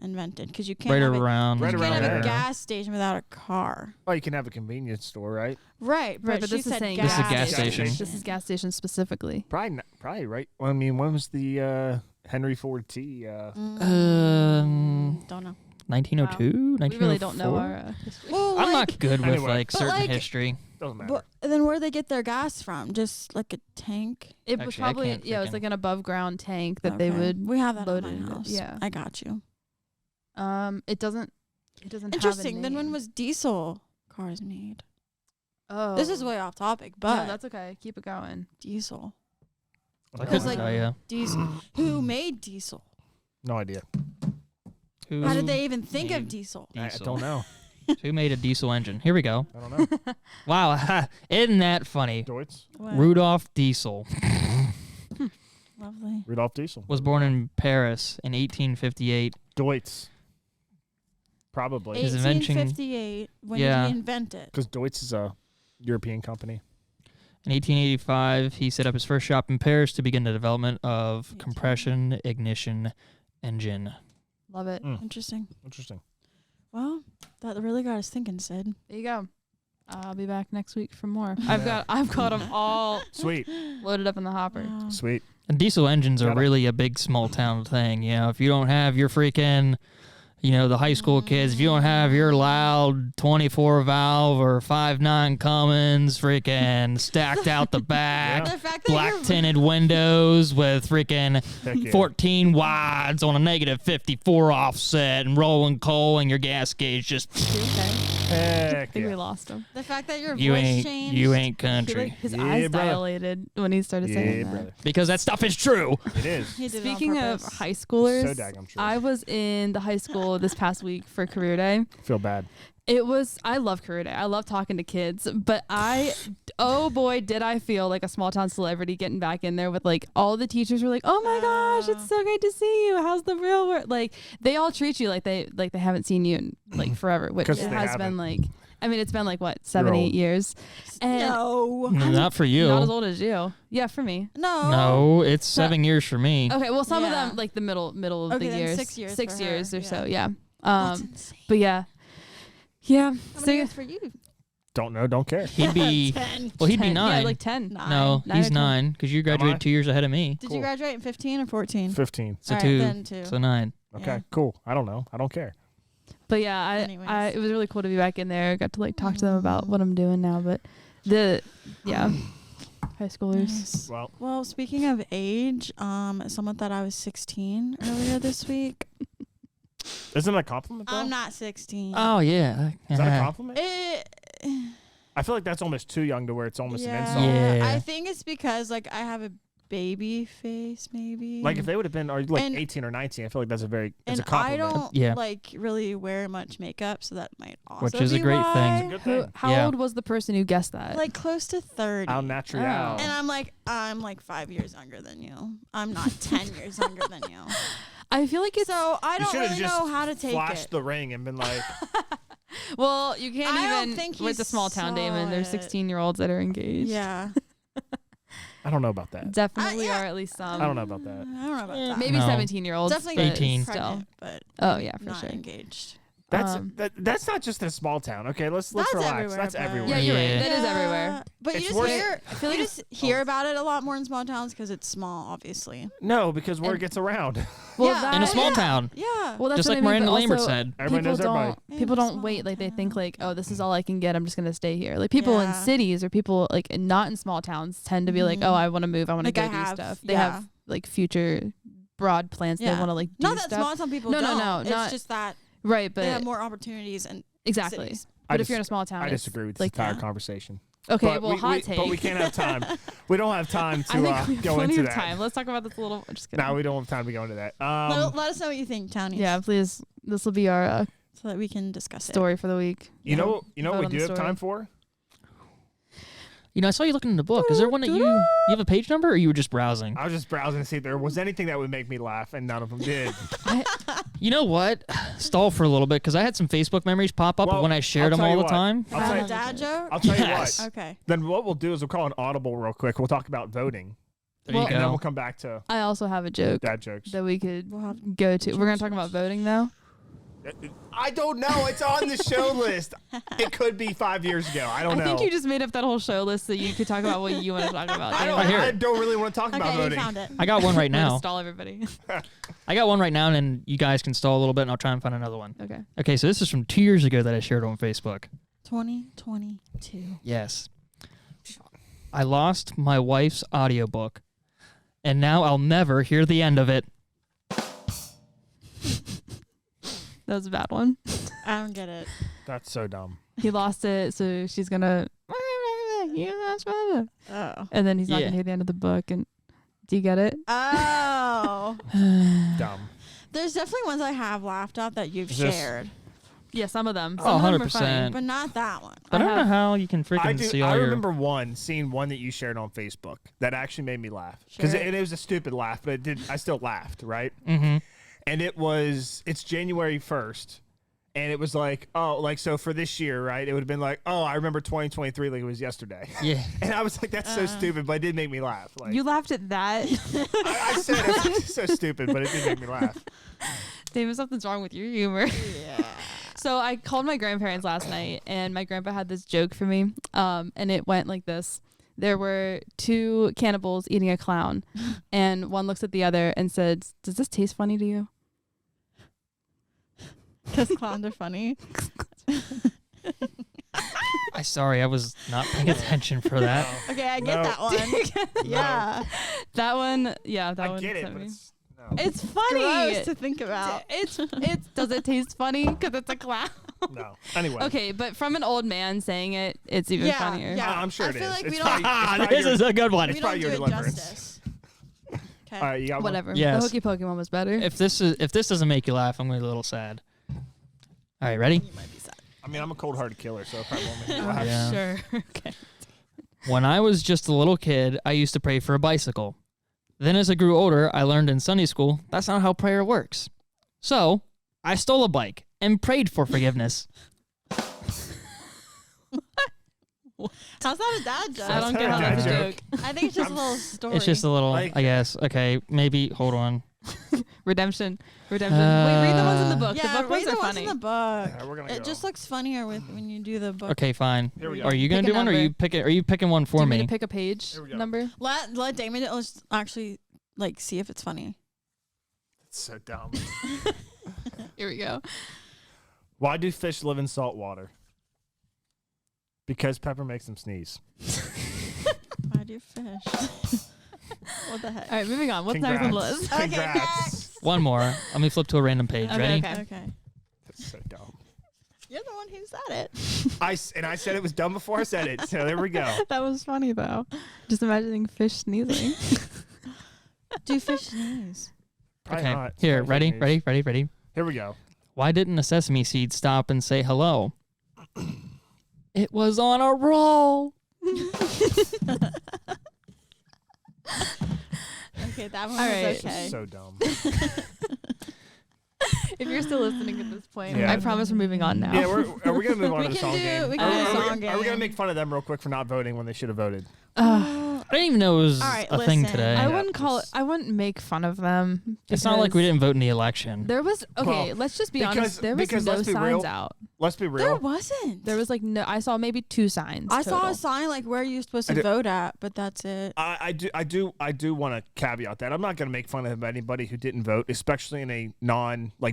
invented? Because you can't Right have around. Right you around can't have there. a gas station without a car. Oh, you can have a convenience store, right? Right, Right, but she this is said saying This is gas gas station. This is gas station specifically. Probably right. Well, I mean, when was the Henry Ford T? Don't know. 1902, We really don't know 1904? our history. Well, I'm not good with Anyway. like But, certain like- history. Doesn't matter. But then where they get their gas from? Just like a tank? It was Actually, I probably, can't yeah, it was freaking- like an above ground tank that they Okay. would. We have that load at it my in. house. Yeah. I got you. It doesn't have Interesting. a Then when name. was diesel cars made? Oh. This is way off topic, but No, that's okay. Keep it going. diesel. I Because, couldn't like- tell you. Diesel. Who made diesel? No idea. How did they even think of made diesel? I diesel? don't know. Who made a diesel engine? Here we go. I don't know. Wow, isn't that funny? Deutz. What? Rudolf Diesel Lovely. Rudolph Diesel. was born in Paris in 1858. Deutz. Probably. His invention- 1858. When Yeah. did he invent it? Because Deutz is a European company. In 1885, he set up his first shop in Paris to begin the development of compression ignition engine. Love it. Interesting. Interesting. Well, that really got us thinking, Sid. There you go. I'll be back next week for more. I've got them all Sweet. loaded up in the hopper. Wow. Sweet. And diesel engines are Got it. really a big small town thing. You know, if you don't have your freaking, the high school kids, if you don't have your loud 24 valve or 5.9 Cummins freaking stacked out the back, The fact that black you're tinted windows with freaking Heck yeah. 14 wides on a negative 54 offset and rolling coal and your gas gauge just I Heck think we yeah. lost him. the fact that your you voice ain't changed. you ain't He, country his Yeah, eyes brother. dilated when he started Yeah, saying that. brother. because that stuff is true. It is. He did it on Speaking of purpose. high schoolers, So daggum true. I was in the high school this past week for career day. Feel bad. I love career day. I love talking to kids, but oh boy, did I feel like a small town celebrity getting back in there with like all the teachers were like, oh my gosh, it's so great to see you. How's the real world? Like they all treat you like they haven't seen you in like forever, which 'Cause it they has haven't. been like I mean, it's been like what 7, 8 years. And No. Not for you. not as old as you. Yeah, for me. No. No, it's 7 years for me. Okay, well, some of Yeah. them like the middle of Okay, the then years. 6 years. 6 for years her. or so. Yeah. That's insane. But yeah. How So many years for you? Don't know, don't care. He'd be 10. well. He'd be 10. 9. Yeah, like 10. No, 9 he's or 10. 9 because you graduated 2 years ahead of me. Did Cool. you graduate in 15 or 14? 15. So All right, 2. then 2. So 9. Okay, Yeah. cool. I don't know. I don't care. But yeah, Anyways. it was really cool to be back in there. Got to like talk to them about what I'm doing now. But high schoolers. Nice. Well, Well, speaking of age, someone thought I was 16 earlier this week. isn't that a compliment, though? I'm not 16. Oh yeah. Is that a compliment? It, I feel like that's almost too young to where it's almost an insult. Yeah. I think it's because like I have a baby face, maybe. Like if they would have been, like And- 18 or 19, I feel like that's a very, it's and a compliment. I don't Yeah. like really wear much makeup, so that might also Which is a be great why. thing. Good Who, thing. how Yeah. old was the person who guessed that? Like close to 30. Al natural. Oh. And I'm like 5 years younger than you. I'm not 10 years younger than you. I feel like it's So I You don't should've really just know how to take Flashed it. the ring and been like, well, you can't I don't even think with you the small town Damon. saw There's it. 16-year-olds that are engaged. Yeah. I don't know about that. Definitely yeah. are at least some. I don't know about that. I don't know about that. Maybe No. 17-year-olds. Definitely but 18. Still. pregnant, but Oh yeah, for not sure. engaged. That's Um, that's not just a small town. Okay, let's That's relax. everywhere, That's but- everywhere. Yeah, you're Yeah. right. That is everywhere. But It's you just worse- hear, I feel like you just hear about it a lot more in small towns because it's small, obviously. No, because word And- gets around. Well, Yeah. that, In a small Yeah. town. Yeah. Well, that's Just what like I mean, Miranda but Lambert also, said. Everybody people knows everybody. don't. In People a don't small wait. Like they think town. like, oh, this is all I can get. I'm just gonna stay here. Like people in Yeah. cities or people like not in small towns tend to be like, Mhm. oh, I want to move. I want to Like go I do have, stuff. They yeah. have like future broad plans. They Yeah. want to like do Not that stuff. small town people No, no, don't. no, It's not- just that Right, they have but more opportunities and exactly. cities. But I if you're in a dis- small town, I it's disagree with like this entire yeah. conversation. Okay, But well, hot take. But we can't have time. We don't have time I to think we have go plenty into of that. time. Let's talk about this a little. I'm just kidding. No, we don't have time to go into that. Let us know what you think, townies. Yeah, please. This will be our So that we can discuss story for the week. you know Vote what we on do the have story. time for? You know, I saw you looking in the book. Is there one that you have a page number, or you were just browsing? I was just browsing to see if there was anything that would make me laugh, and none of them did. You know what? Stall for a little bit because I had some Facebook memories pop up Well, when I shared I'll them tell all you the what. time. I'll tell you, it. Dad joke? I'll tell Yes. you what. Okay. Then what we'll do is we'll call an audible real quick. We'll talk about voting, There Well- you and then go. we'll come back to I also have a joke dad jokes. that we could We'll have go to. We're gonna talk about voting though. I don't know. It's on the show list. It could be 5 years ago. I don't know. I think you just made up that whole show list so you could talk about what you want to talk about. I Damn. hear I it. don't really want to talk about Okay, you voting. found it. I got one right We're gonna now. stall everybody. I got one right now, and then you guys can stall a little bit, and I'll try and find another one. Okay. Okay, so this is from 2 years ago that I shared on Facebook. 2022. Yes. I lost my wife's audiobook, and now I'll never hear the end of it. That was a bad one. I don't get it. That's so dumb. He lost it, so she's gonna. Oh. And then he's not Yeah. gonna hear the end of the book. And do you get it? Oh. Dumb. There's definitely ones I have laughed at that you've Is this- shared, Yeah, some of them. Oh, Some of them are 100%. but not that one. I don't I know have- how you can freaking see all I your... remember seeing one that you shared on Facebook that actually made me laugh because Share it was a stupid laugh, but it did. I still laughed, right? Mm-hmm. And it's January 1st, and it was like, oh, like so for this year, right? It would have been like, oh, I remember 2023 like it was yesterday, Yeah. and I was like, that's so stupid, but it did make me laugh. Like You laughed at that. I said, it's so stupid, but it did make me laugh. David, something's wrong with your humor. Yeah. So I called my grandparents last night, and my grandpa had this joke for me, and it went like this. There were two cannibals eating a clown, and one looks at the other and said, does this taste funny to you? Because clowns are funny. Sorry, I was not paying attention for that. Okay, I get No. that one. Yeah. That one, yeah, that I one. get it, sent but me. no. It's funny. Gross to think about. It's does it taste funny because it's a clown? No. Anyway. Okay, but from an old man saying it, it's even Yeah, funnier. yeah. I'm sure I it feel is. like It's we probably- don't, it's Ah, probably this your- is a good one. we it's don't probably do your it deliverance. justice. Okay. All right, you got one? Whatever. Yes. The hokey pokey one was better. If this doesn't make you laugh, I'm going to be a little sad. All right, ready? You might be sad. I mean, I'm a cold-hearted killer, so it probably won't make me Oh, laugh. Yeah. Sure. Okay. When I was just a little kid, I used to pray for a bicycle. Then as I grew older, I learned in Sunday school that's not how prayer works. So, I stole a bike and prayed for forgiveness. How's that a dad joke? I don't That's get not how a that's a dad joke. I think it's just a little story. It's just a little, Like- I guess. Okay, maybe. Hold on. Redemption. Wait, read the ones in the book. Yeah, the book ones read are the ones funny. in the book. Yeah, we're gonna It go. just looks funnier when you do the book. Okay, fine. Here we go. Are you gonna Pick a do one, or number. are you picking one Do for you mean me? to pick a page Here we go. number? Let Damon let's actually like see if it's funny. It's so dumb. Here we go. Why do fish live in salt water? Because pepper makes them sneeze. Why do you fish? What the heck? All right, moving on. What's next on the Congrats. list? Okay, Congrats. One more. Let me flip to a random page. Okay, Ready? okay. Okay. That's so dumb. You're the one who said it. I said it was dumb before I said it. So there we go. That was funny though. Just imagining fish sneezing. Do fish sneeze? Probably Okay. not. Here, Probably ready? sneeze. Ready? Here we go. Why didn't a sesame seed stop and say hello? It was on a roll. Okay, that one All was right. This okay. is so dumb. If you're still listening at this point, Yeah. I promise we're moving on now. Yeah, are we gonna move on We to the can song do- game? we can do Are- the are song we- Are we gonna game. make fun of them real quick for not voting when they should have voted? Ugh. I didn't even know it was All right, a thing listen. today. I Yeah, wouldn't call it. just- I wouldn't make fun of them. It's not like we because didn't vote in the election. There was okay. Well, let's just be because- honest. There was because no let's be signs real. out. Let's be There real. wasn't. There was like no. I saw maybe 2 signs. I saw total. a sign like where you're supposed I to do- vote at, but that's it. I do want to caveat that I'm not going to make fun of anybody who didn't vote, especially in a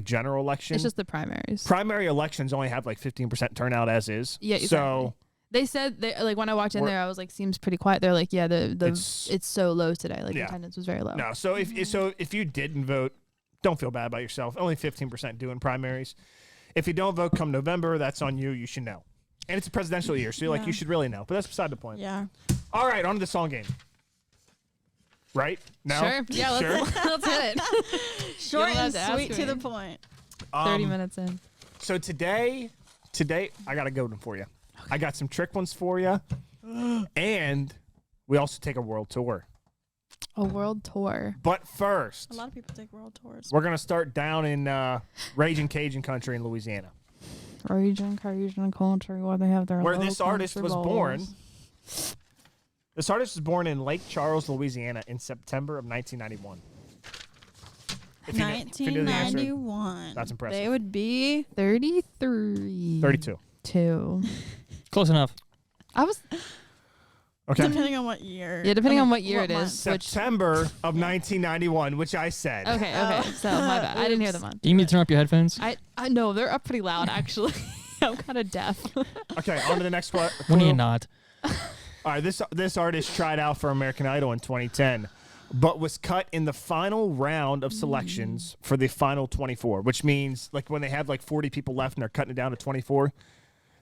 general election. It's just the primaries. Primary elections only have like 15% turnout as is. Yeah, So They said they like when I walked in We're- there, I was like, seems pretty quiet. They're like, yeah, the It's- it's so low today. Like Yeah. attendance was very low. no. So if you didn't vote, don't feel bad about yourself. Only 15% do in primaries. If you don't vote come November, that's on you. You should know. And it's a presidential year, so Yeah. you should really know. But that's beside the point. Yeah. All right, on to the song game. Right? No? Sure. Yeah. Let's, Sure? let's hit it. Short don't and have to ask sweet to me. the point. 30 minutes in. So today I got a good one for you. I got some trick ones for you. And we also take a world tour. A world tour. But first, A lot of people take world tours. we're going to start down in Raging Cajun country in Louisiana, Region, country, where they have their where low this artist country was bowls. born. This artist was born in Lake Charles, Louisiana in September of 1991. If you knew the answer, 1991. that's impressive. They would be 33. 32. 2. Close enough. I was Okay. depending on what year. Yeah, depending I on mean, what year it month. is. Which September of 1991, which I said. okay. So my bad. I didn't hear the month. Do you need me to turn up your headphones? I know they're up pretty loud actually. I'm kind of deaf. Okay, on to the next one. When are you not? All right, this artist tried out for American Idol in 2010, but was cut in the final round of selections for the final 24, which means like when they have like 40 people left and they're cutting it down to 24,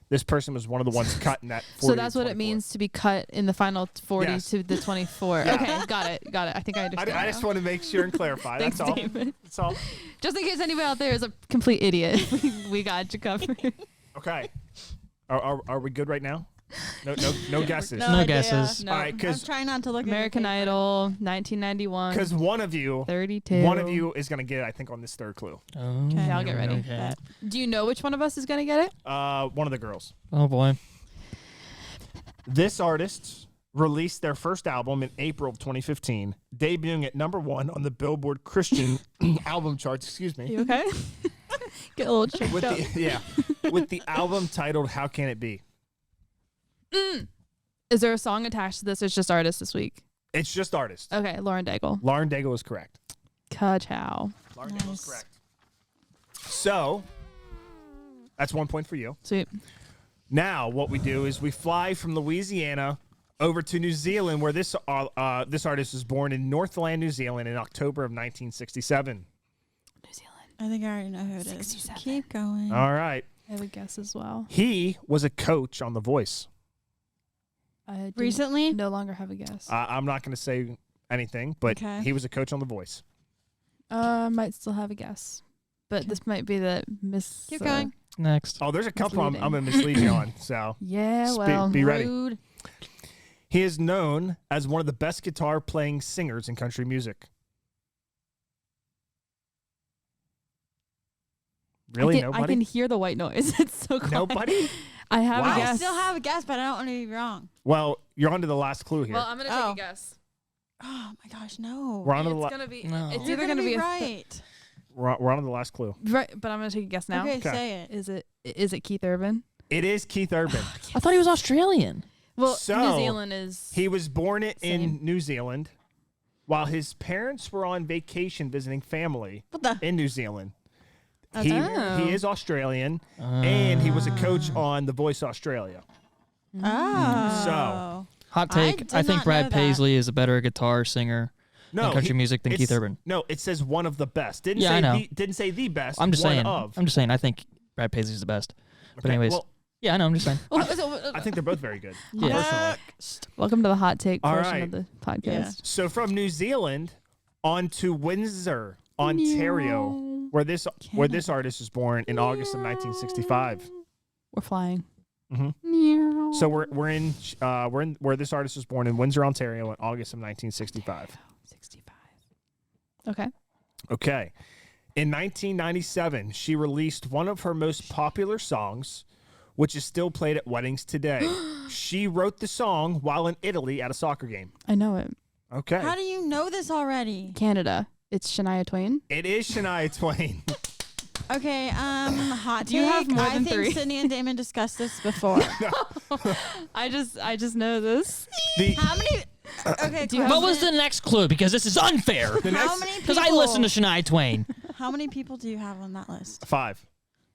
this person was one of the ones cut in that 40 So that's to what it 24. means to be cut in the final 40 Yes. to the 24. Yeah. Okay, got it. I think I understand. I just now. want to make sure and clarify. Thanks, That's all. David. That's all. Just in case anybody out there is a complete idiot, we got you covered. Okay. Are we good right now? No guesses. No idea. guesses. No. All right, I'm because trying not to look American at your paper. Idol, 1991. one of you 32. is gonna get it, I think, on this third clue. Oh, Okay. I'll get ready. Okay. Do you know which one of us is gonna get it? One of the girls. Oh boy. This artist released their first album in April of 2015, debuting at #1 on the Billboard Christian album charts. Excuse me. You okay? Get a little choked With up. with the album titled "How Can It Be." Is there a song attached to this? Or it's just artist this week. It's just artist. Okay, Lauren Daigle. Lauren Daigle is correct. Ka-chow. Lauren Daigle is Nice. correct. So that's 1 point for you. Sweet. Now, what we do is we fly from Louisiana over to New Zealand, where this artist was born in Northland, New Zealand, in October of 1967. New Zealand. I think I already know who it is. 67. Keep going. All right. I have a guess as well. He was a coach on The Voice. I do Recently? no longer have a guess. I'm not going to say anything, but Okay. he was a coach on The Voice. Might still have a guess, but this might be the miss. Keep going. Next. Oh, there's a couple I'm Misleading. going to mislead you on. So Yeah, well, be ready. rude. he is known as one of the best guitar playing singers in country music. Really? I can hear the white noise. It's so quiet. Nobody? I have Wow. a I guess. still have a guess, but I don't want to be wrong. Well, you're on to the last clue here. Well, I'm gonna take Oh. a guess. Oh my gosh, no. We're on to the It's la- gonna be. No. It's You're either gonna be right. we're on to the last clue. right, but I'm gonna take a guess now. Okay, Okay. say it. Is it Keith Urban? It is Keith Urban. I thought he was Australian. Well, So, New Zealand is. He was born in Same. New Zealand while his parents were on vacation visiting family What the? in New Zealand. That's He, weird. he is Australian, and he was a coach on The Voice Australia. Oh. So. Hot I take. did I think not Brad know that. Paisley is a better guitar singer No, in country music than it's- Keith Urban. No, it says one of the best. Didn't Yeah, say I know. didn't say the best. I'm just one saying. Of. I'm just saying. I think Brad Paisley's the best. But Okay, anyways, well, yeah, I know. I'm just saying. I think they're both very good. Yeah. Personally. Welcome to the hot take All portion right. of the podcast. Yeah. So from New Zealand on to Windsor, Ontario, where this artist was born in August of 1965. We're flying. Mhm. So we're in where this artist was born in Windsor, Ontario, in August of 1965. 65. Okay. Okay. In 1997, she released one of her most popular songs, which is still played at weddings today. She wrote the song while in Italy at a soccer game. I know it. Okay. How do you know this already? Canada. It's Shania Twain. It is Shania Twain. Okay, hot Do you have take. more I than think three? Sydney and Damon discussed this before. I just know this. The How many? Okay, Do you have- What was the next clue? Because this is unfair. the How next many people? Because I listen to Shania Twain. How many people do you have on that list? 5.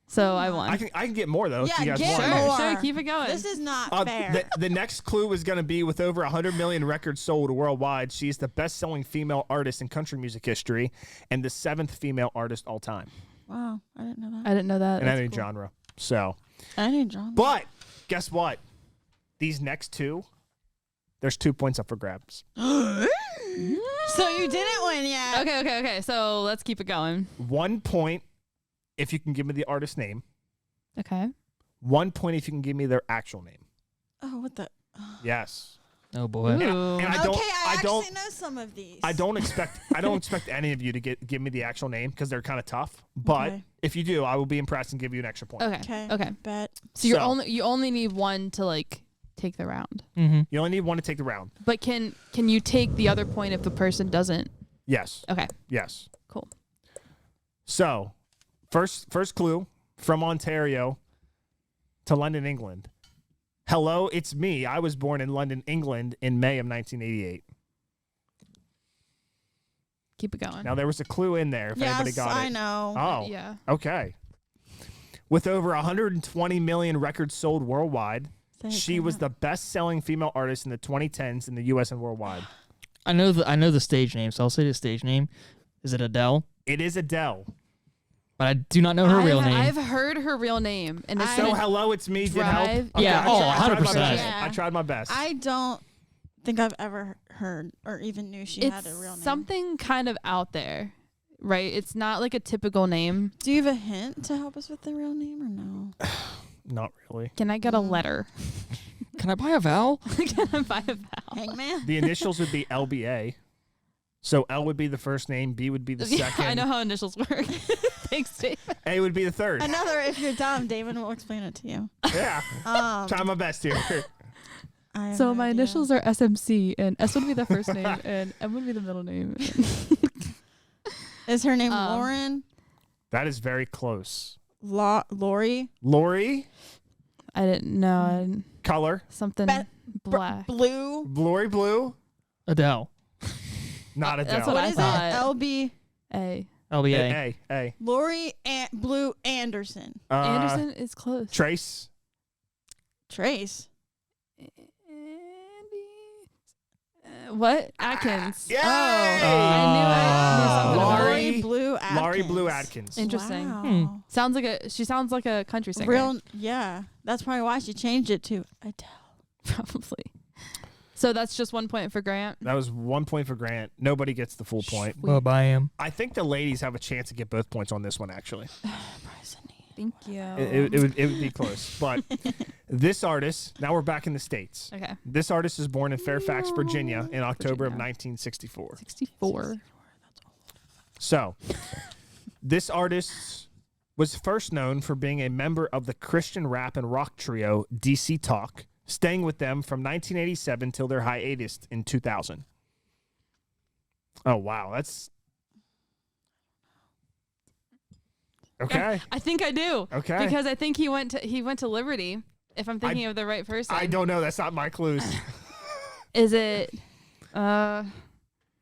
So I won. I can get more though. if Yeah, you guys get want. more. Sure, keep it going. This is not fair. The next clue is going to be with over 100 million records sold worldwide. She's the best-selling female artist in country music history and the 7th female artist all time Wow, I didn't know I that. didn't know that. in That's any cool. genre. So, I didn't draw. but guess what? These next two, there's 2 points up for grabs. So you didn't win yet. Okay. So let's keep it going. 1 point if you can give me the artist name. Okay. 1 point if you can give me their actual name. Oh, what the? Yes. Oh boy. Ooh. And I Okay, don't. I I don't. actually know some of these. I don't expect any of you to give me the actual name because they're kind of tough. But Okay. if you do, I will be impressed and give you an extra point. Okay. Okay. Bet. So you only need one to like take the round. Mm-hmm. You only need one to take the round. But can you take the other point if the person doesn't? Yes. Okay. Yes. Cool. So, first clue from Ontario to London, England. Hello, it's me. I was born in London, England in May of 1988. Keep it going. Now, there was a clue in there if anybody Yes, got it. I know. Oh, Yeah. okay. With over 120 million records sold worldwide, Say it, she say was it. the best-selling female artist in the 2010s in the U.S. and worldwide. I know the stage name, so I'll say the stage name. Is it Adele? It is Adele. But I do not know her real name. I've heard her real name, and it's So, been- hello, it's me. Did help? Drive- Yeah, I tried my 100%. best. Yeah. I tried my best. I don't think I've ever heard or even knew she had a real name. something kind of out there, right? It's not like a typical name. Do you have a hint to help us with the real name or no? Not really. Can I get a letter? Can I buy a vowel? Can I buy a vowel? Hangman? The initials would be LBA. So L would be the first name, B would be the Yeah, second, I know how initials work. Thanks, Dave. A would be the third. Another, if you're dumb, Damon will explain it to you. Yeah. Try my best here. I have So no my idea. initials are SMC, and S would be the first name, and M would be the middle name. Is her name Um, Lauren? That is very close. Lori? Lori, I didn't know. I didn't- color, something Be- black. Blue? Lori Blue, Adele. not Adele. that's what What I is thought. it? LB? A. LBA. A. Lori Blue Anderson. Anderson is close. Trace, Trace? What? Atkins. Yay! Oh, I knew something about Laurie- it. Lori Blue Atkins. Laurie Blue Atkins. Interesting. Wow. She sounds like a country singer. Real, yeah. That's probably why she changed it to Adele. Probably. So that's just 1 point for Grant. That was 1 point for Grant. Nobody gets the full point. Well, I am. I think the ladies have a chance to get both points on this one, actually. Thank you. It would be close. But this artist, now we're back in the States. Okay. This artist is born in Fairfax, Virginia in October of Virginia. 1964. 64. So, this artist's was first known for being a member of the Christian rap and rock trio DC Talk, staying with them from 1987 till their hiatus in 2000. Oh, wow. That's... Okay. I think I do. Okay. Because I think he went to Liberty. If I'm thinking of the right person. I don't know. That's not my clues. Is it?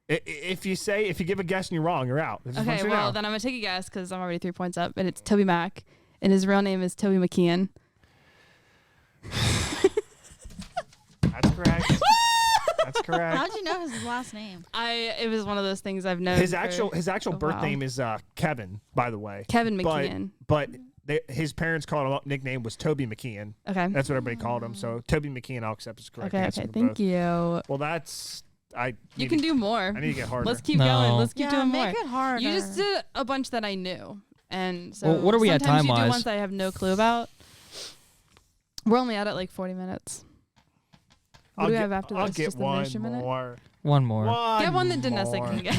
If you give a guess and you're wrong, you're out. Okay. Well, then I'm gonna take a guess because I'm already 3 points up, and it's Toby Mac, and his real name is Toby McKeon. That's correct. That's correct. How'd you know his last name? It was one of those things I've known. His actual birth while. name is Kevin, by the way. Kevin McKeon. But his parents called him nickname was Toby McKeon. Okay. That's what everybody called him. So Toby McKeon, I'll accept as correct answer. Okay. for Thank both. you. Well, that's You can do more. I need to get harder. Let's keep No. going. Let's keep doing more. Make it harder. You just did a bunch that I knew, and so Well, what are we at sometimes you do time-wise? ones I have no clue about. We're only at it like 40 minutes. What do we have after I'll this? get Just the one nation minute? more. One more. Get one that Danessa more. can get.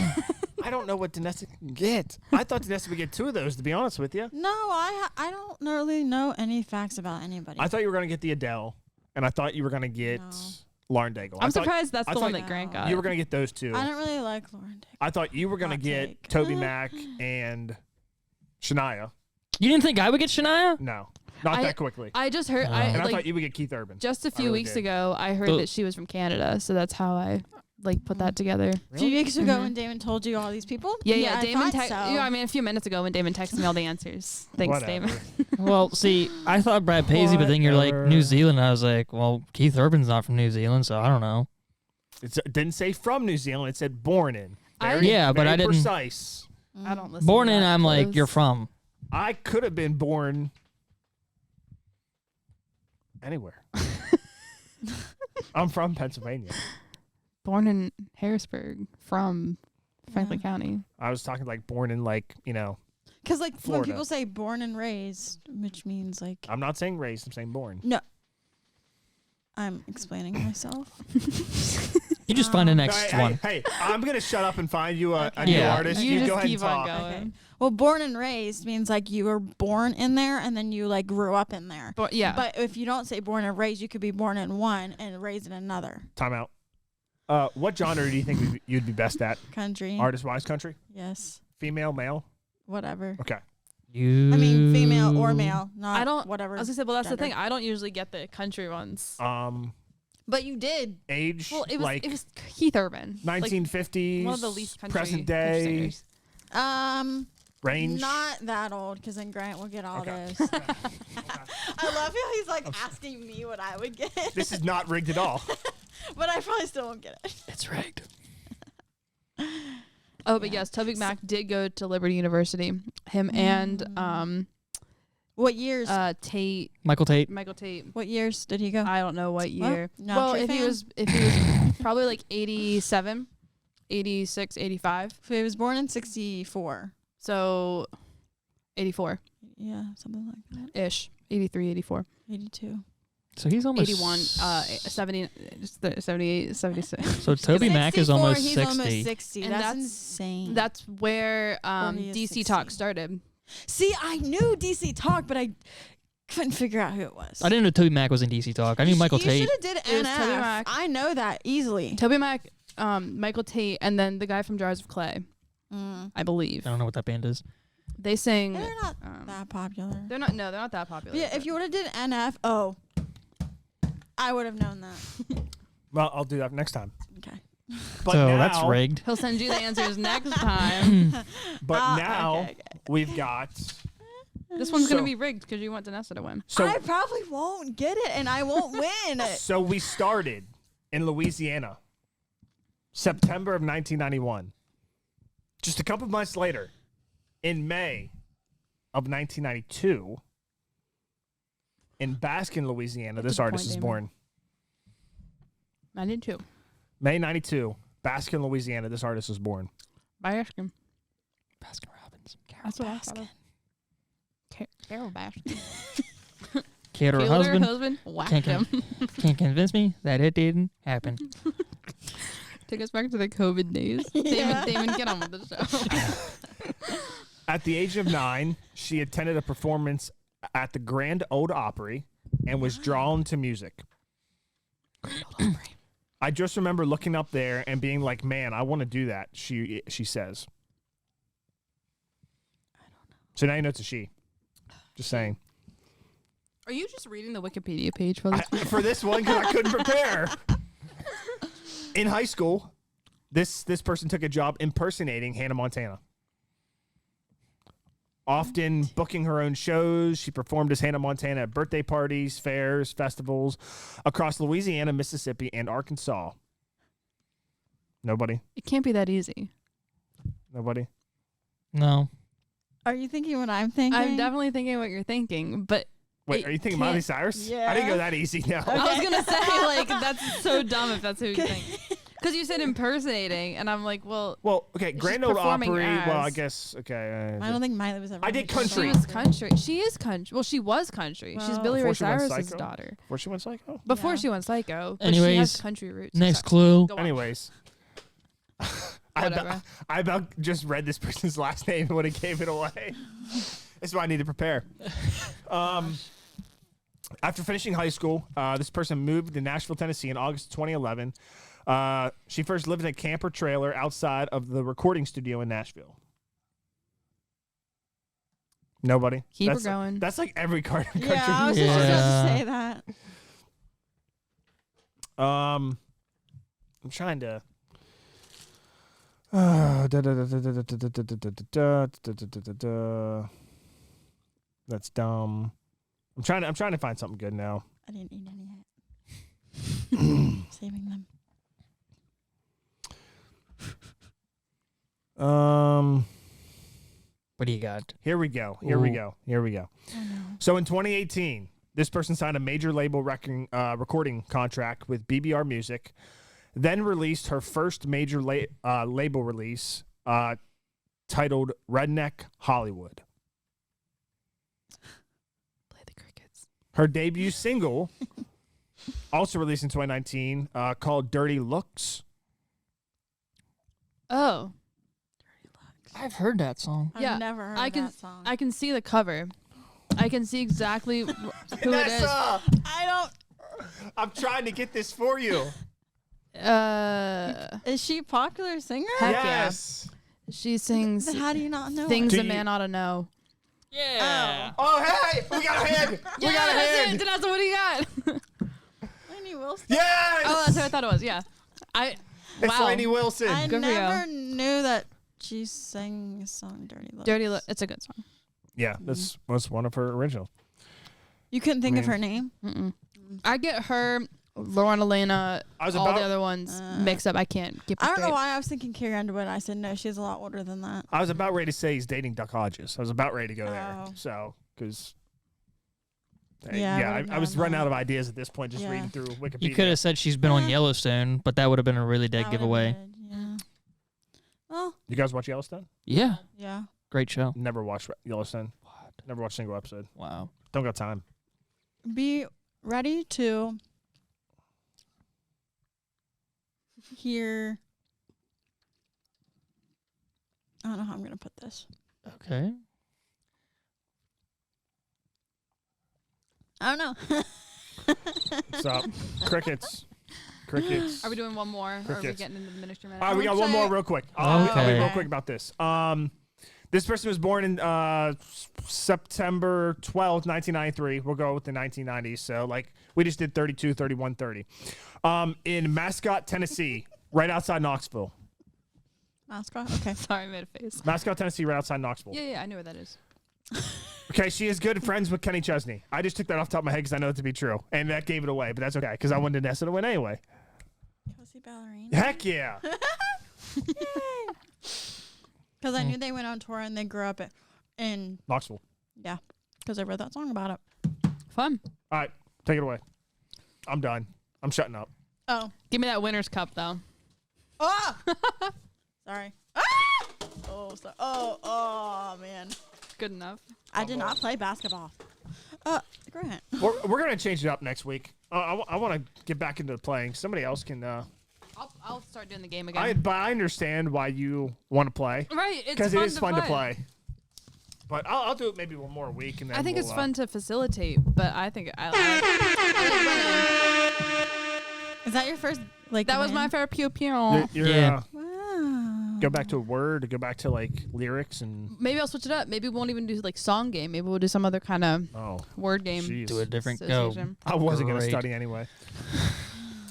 I don't know what Danessa can get. I thought Danessa would get 2 of those, to be honest with you. No, I don't really know any facts about anybody. I thought you were going to get the Adele, and I thought you were going to get No. Lauren Daigle. I'm surprised that's the one thought that Grant got. you were going to get those 2. I don't really like Lauren Daigle. I thought you were going to Hot get take. Toby Mac and Shania. You didn't think I would get Shania? No, not that quickly. I just heard. And I like, thought you would get Keith Urban. just a few really weeks did. ago, I heard Oh. that she was from Canada, so that's how I put that together. A few weeks ago Mhm. when Damon told you all these people? Yeah. I Damon thought so. I mean, a few minutes ago when Damon texted me all the answers. Thanks, Whatever. Damon. Well, see, I thought Brad Paisley, but then you're like Whatever. New Zealand. And I was like, well, Keith Urban's not from New Zealand, so I don't know. It didn't say from New Zealand. It said born in. Yeah, but very I didn't- Precise. I don't listen. Born to in, that I'm like, close. you're from. I could have been born anywhere. I'm from Pennsylvania. born in Harrisburg from Franklin County. I was talking like born in Because like when Florida. people say born and raised, which means like I'm not saying raised. I'm saying born. I'm explaining myself. You just find the next Hey, one. Hey, I'm gonna shut up and find you a new Yeah. artist. You just go ahead keep and on talk. going. Okay. Well, born and raised means like you were born in there and then you like grew up in there. But yeah, But if you don't say born and raised, you could be born in one and raised in another Time out. What genre do you think you'd be best at? country. Artist-wise, country, Yes. female, male. Whatever. Okay. You. I mean, female or male, not I don't. whatever. I was gonna say, well, that's the gender. thing. I don't usually get the country ones. But you did. Age. Well, it was like it was Keith Urban, like, 1950s. one of the least country present country day singers. range. Not that old, because then Grant will get all Okay. those. I love how he's like asking me what I would get, This is not rigged at all. but I probably still won't get it. It's rigged. Oh, but yes, Toby Mac did go to Liberty University. Him and What years? Tate, Michael Tate. Michael Tate. What years did he go? I don't know what year. not Well, a if he fan? was probably like 87, 86, 85. So he was born in 64. So 84 Yeah, something like that. ish. 83, 84. 82. So he's almost 81, 70, 78, 76. So Toby Mac is almost he's 60. almost 60. And That's that's- insane. That's where he is DC Talk 60. started. See, I knew DC Talk, but I couldn't figure out who it was. I didn't know Toby Mac was in DC Talk. I knew Michael You Tate. should have did It was Toby NF. Mac. I know that easily. Toby Mac, Michael Tate, and then the guy from Jars of Clay, I believe. I don't know what that band is. They sing. They're not um, that popular. They're not. No, they're not that popular. But yeah, if you would have did NF, I would have known that. Well, I'll do that next time. Okay. But So now, that's rigged. he'll send you the answers next time. But now okay. we've got. This one's gonna So- be rigged because you want Danessa to win. So I probably won't get it, and I won't win. so we started in Louisiana, September of 1991. Just a couple months later, in May of 1992, in Baskin, Louisiana, That's this a good artist point, is Damon. born. 92. May 92, Baskin, Louisiana, this artist was born. By Ashkin. Baskin Robbins. That's what I thought of. Carol Baskin. Kid or Killed her husband husband. Whacked Can't him. can't convince me that it didn't happen. Take us back to the COVID days. Yeah. Damon, get on with the show. At the age of 9, she attended a performance at the Grand Ole Opry and was drawn to music. I just remember looking up there and being like, man, I want to do that, she says. I don't know. So now you know it's a she. Just saying. Are you just reading the Wikipedia page for this? For this one, because I couldn't prepare. In high school, this person took a job impersonating Hannah Montana. Often booking her own shows, she performed as Hannah Montana at birthday parties, fairs, festivals across Louisiana, Mississippi, and Arkansas. Nobody? It can't be that easy. Nobody? No. Are you thinking what I'm thinking? I'm definitely thinking what you're thinking, but Wait, it are you thinking can't- Miley Cyrus? Yeah. I didn't go that easy, no. I was gonna say like that's so dumb if that's who you think. Because you said impersonating, and I'm like, well, Well, okay, She's Grand Ole performing Opry. Well, I as- guess, okay. I don't think Miley was ever. I did in a she country. was country. She is country. Well, she was country. She's Well, Billy Ray Before she went Cyrus's psycho? daughter. Before she went psycho? Before Yeah. she went psycho, but she Anyways, has country roots. Next Sorry. clue. Go on. Anyways. Whatever. I about just read this person's last name when it gave it away. That's why I need to prepare. After finishing high school, this person moved to Nashville, Tennessee in August 2011. She first lived in a camper trailer outside of the recording studio in Nashville. Nobody? Keep her That's going. That's like every country. Yeah, I was just Yeah. about to say that. I'm trying to. That's dumb. I'm trying to find something good now. I didn't eat any yet. Saving them. What do you got? Here we go. Ooh. Oh no. So in 2018, this person signed a major label recording contract with BBR Music, then released her first major label release titled Redneck Hollywood. Play the crickets. Her debut single, also released in 2019, called Dirty Looks. Oh, I've heard that song. I've Yeah, never heard I can- that song. I can see the cover. I can see exactly who it is. I'm trying to get this for you. Is she a popular singer? Heck Yes. She sings Then how do you not know? things Do a you- man ought to know. Yeah. Oh, hey! We got a hand! We got a hand! That's what do you got? Lainey Wilson. Yes! Oh, that's what I thought it was. Yeah. It's wow. Lainey Wilson. I Good for you. never knew that she sang a song "Dirty Looks." Dirty Look. It's a good song. Yeah, this was one of her originals. You couldn't think of I her name. Mm-mm. I get her, Lauren Elena, I was all about the other ones mixed up. I can't keep. I don't know straight. why I was thinking Carrie Underwood. I said no, she's a lot older than that. I was about ready to say he's dating Duck Hodges. I was about ready to go there. Oh. So, because Yeah, I I would've was known running that. out of ideas at this point, just Yeah. reading through Wikipedia. You could have said she's been on Yeah. Yellowstone, but that would have been a really dead That would've giveaway. been good, yeah. Well, You guys watch Yellowstone? Yeah. yeah. Great show. Never watched Yellowstone. What? Never watched a single episode. Wow. Don't got time. Be ready to hear. I don't know how I'm gonna put this. Okay. I don't know. What's up? Crickets. Crickets. Are we doing one more? Or are we Crickets. getting into the ministry minute? All right, we got would one more say- real quick. I'll be Okay. real quick about this. This person was born in September 12th, 1993. We'll go with the 1990s. So, like, we just did 32, 31, 30. In Mascot, Tennessee, right outside Knoxville. Mascot. Okay. Sorry, I made a face. Mascot, Tennessee, right outside Knoxville. Yeah, I know where that is. Okay, she is good friends with Kenny Chesney. I just took that off the top of my head because I know it to be true. And that gave it away, but that's okay because I wanted Nessa to win anyway. Kelsey Ballerina. Heck yeah. Because I knew they went on tour and they grew up in Knoxville. yeah. Because I wrote that song about it. Fun. All right, take it away. I'm done. I'm shutting up. Oh. Give me that winner's cup, though. Oh. Sorry. Ah! Oh. So. Oh. Man. Good enough. I did not play basketball. Grant. We're going to change it up next week. I want to get back into playing. Somebody else can. I'll start doing the game again. But I understand why you want to play Right, it's because it is fun to play. But I'll do it maybe one more week, and then I think we'll, it's fun to facilitate, but I think I like winning. Is that your first like? That was win? my fair pew pew. Yeah. Wow. Go back to a word, go back to like lyrics, and Maybe I'll switch it up. Maybe we won't even do like song game. Maybe we'll do some other kind of word game. jeez. Do a different go. Association. I wasn't gonna Great. study anyway.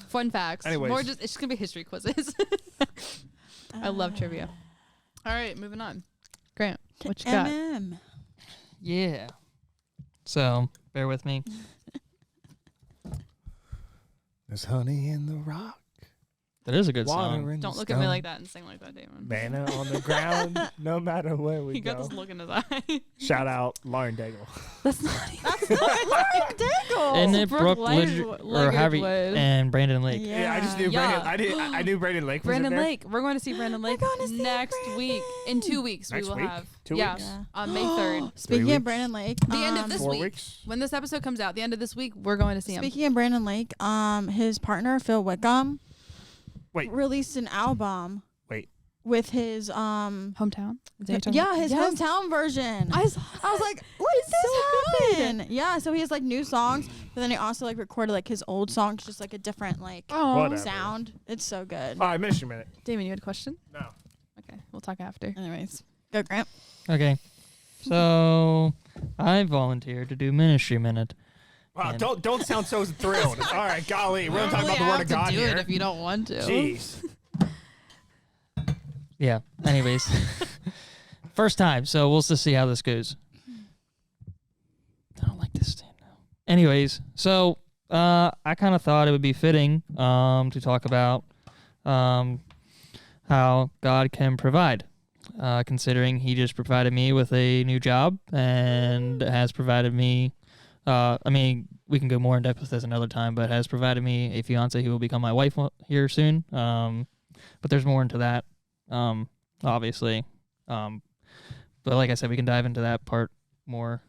Fun facts. Anyways. More just it's just gonna be history quizzes. I love trivia. All right, moving on. Grant, what you got? Yeah. So, bear with me. There's honey in the rock. That is a good Water song. in Don't the look at me stone. like that and sing like that, Damon. Manna on the ground, no matter where we He go. got this look in his eye. Shout out Lauren Daigle. That's not even. That's Lauren Daigle. Isn't it Brooke Brooke Leggett- or Harvey Leggett. and Brandon Lake? Yeah, I just knew Yeah. Brandon. I knew Brandon Lake was Brandon in there. Lake. We're going to see Brandon Lake going to see next week. In 2 Brandon. weeks, Next we will week? have. 2 yeah, weeks? on May 3rd. Speaking weeks? of Brandon Lake, The end of this 4 week. weeks. When this episode comes out, the end of this week, we're going to see him. Speaking of Brandon Lake, his partner Phil Wickham Wait. released an album. Wait. With his Hometown? Is that what you're talking yeah, about? his Yes. hometown version. I was like, what did this happen? Yeah, so he has like new songs, but then he also like recorded like his old songs, just like a different like Whatever. sound. It's so good. Oh, I missed you a minute. Damon, you had a question? No. Okay, we'll talk after. Anyways, go Grant. Okay. So, I volunteered to do Ministry Minute. Wow, And- don't sound so thrilled. All right, golly, we're gonna talk about the word of God do here. it if you don't want to. Jeez. Yeah. Anyways. First time, so we'll just see how this goes. I don't like this stand now. Anyways, so I kind of thought it would be fitting to talk about how God can provide, considering He just provided me with a new job and has provided me. I mean, we can go more in depth with this another time, but has provided me a fiance who will become my wife here soon. But there's more into that, obviously. But like I said, we can dive into that part more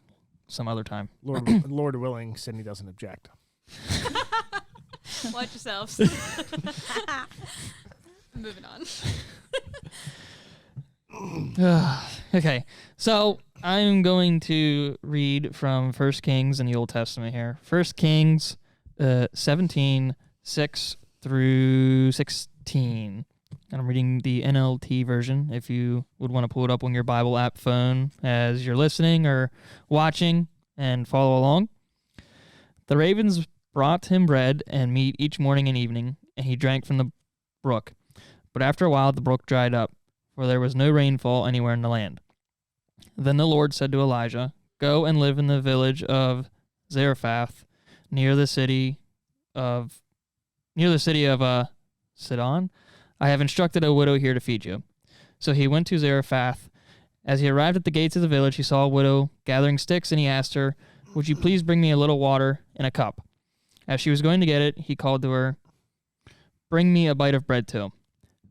some other time. Lord willing, Sydney doesn't object. Watch yourselves. Moving on. Okay, so I'm going to read from 1 Kings in the Old Testament here. 1 Kings 17, 6 through 16. And I'm reading the NLT version, if you would want to pull it up on your Bible app phone as you're listening or watching and follow along. The ravens brought him bread and meat each morning and evening, and he drank from the brook. But after a while the brook dried up, for there was no rainfall anywhere in the land. Then the Lord said to Elijah, "Go and live in the village of Zarephath, near the city of Sidon. I have instructed a widow here to feed you." So he went to Zarephath. As he arrived at the gates of the village, he saw a widow gathering sticks, and he asked her, "Would you please bring me a little water in a cup?" As she was going to get it, he called to her, "Bring me a bite of bread too."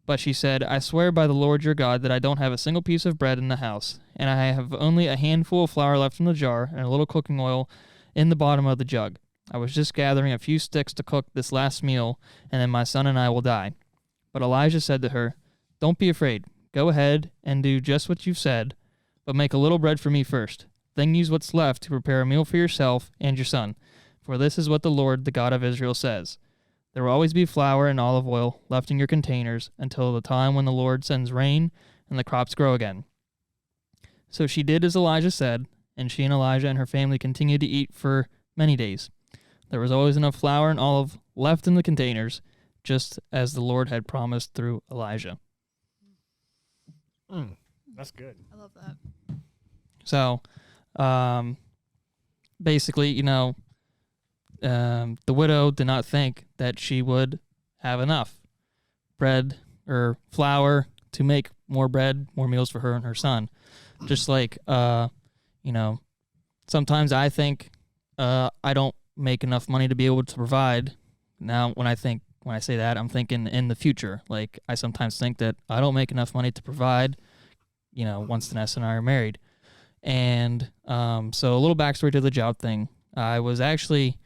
But she said, "I swear by the Lord your God that I don't have a single piece of bread in the house, and I have only a handful of flour left in the jar and a little cooking oil in the bottom of the jug. I was just gathering a few sticks to cook this last meal, and then my son and I will die." But Elijah said to her, "Don't be afraid. Go ahead and do just what you've said, but make a little bread for me first. Then use what's left to prepare a meal for yourself and your son. For this is what the Lord, the God of Israel, says. There will always be flour and olive oil left in your containers until the time when the Lord sends rain and the crops grow again." So she did as Elijah said, and she and Elijah and her family continued to eat for many days. There was always enough flour and olive left in the containers, just as the Lord had promised through Elijah. That's good. I love that. So, basically, the widow did not think that she would have enough bread or flour to make more bread, more meals for her and her son. Just like, sometimes I think I don't make enough money to be able to provide. Now, when I say that, I'm thinking in the future. Like, I sometimes think that I don't make enough money to provide, once Vanessa and I are married. And so a little backstory to the job thing. I was actually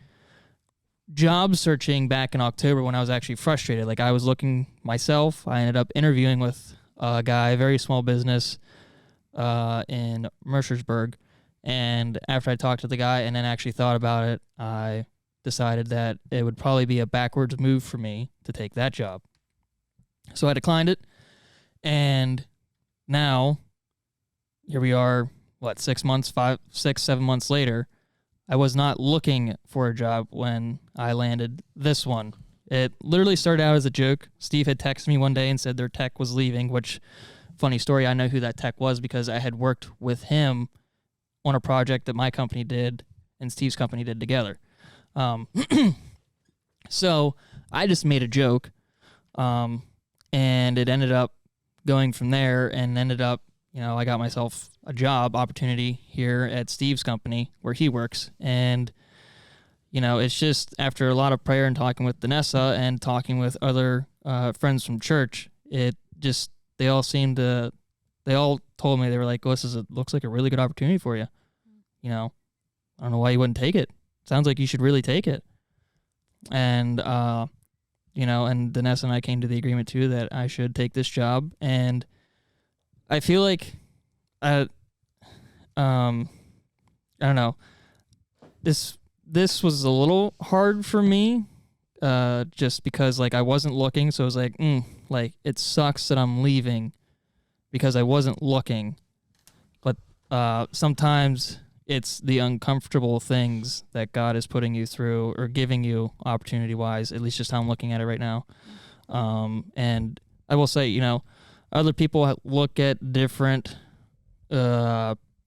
job searching back in October when I was actually frustrated. Like, I was looking myself. I ended up interviewing with a guy, very small business, in Mercersburg. And after I talked to the guy and then actually thought about it, I decided that it would probably be a backwards move for me to take that job. So I declined it. And now, here we are, 6 months, 7 months later. I was not looking for a job when I landed this one. It literally started out as a joke. Steve had texted me one day and said their tech was leaving, which, funny story, I know who that tech was because I had worked with him on a project that my company did and Steve's company did together. So I just made a joke, and it ended up going from there and ended up, I got myself a job opportunity here at Steve's company where he works. And, it's just after a lot of prayer and talking with Danessa and talking with other friends from church, they all told me, they were like, oh, looks like a really good opportunity for you. I don't know why you wouldn't take it. Sounds like you should really take it. And, and Danessa and I came to the agreement too that I should take this job. And I feel like, I don't know, this was a little hard for me, just because I wasn't looking. So I was like, it sucks that I'm leaving because I wasn't looking. But sometimes it's the uncomfortable things that God is putting you through or giving you opportunity-wise, at least just how I'm looking at it right now. And I will say, other people look at different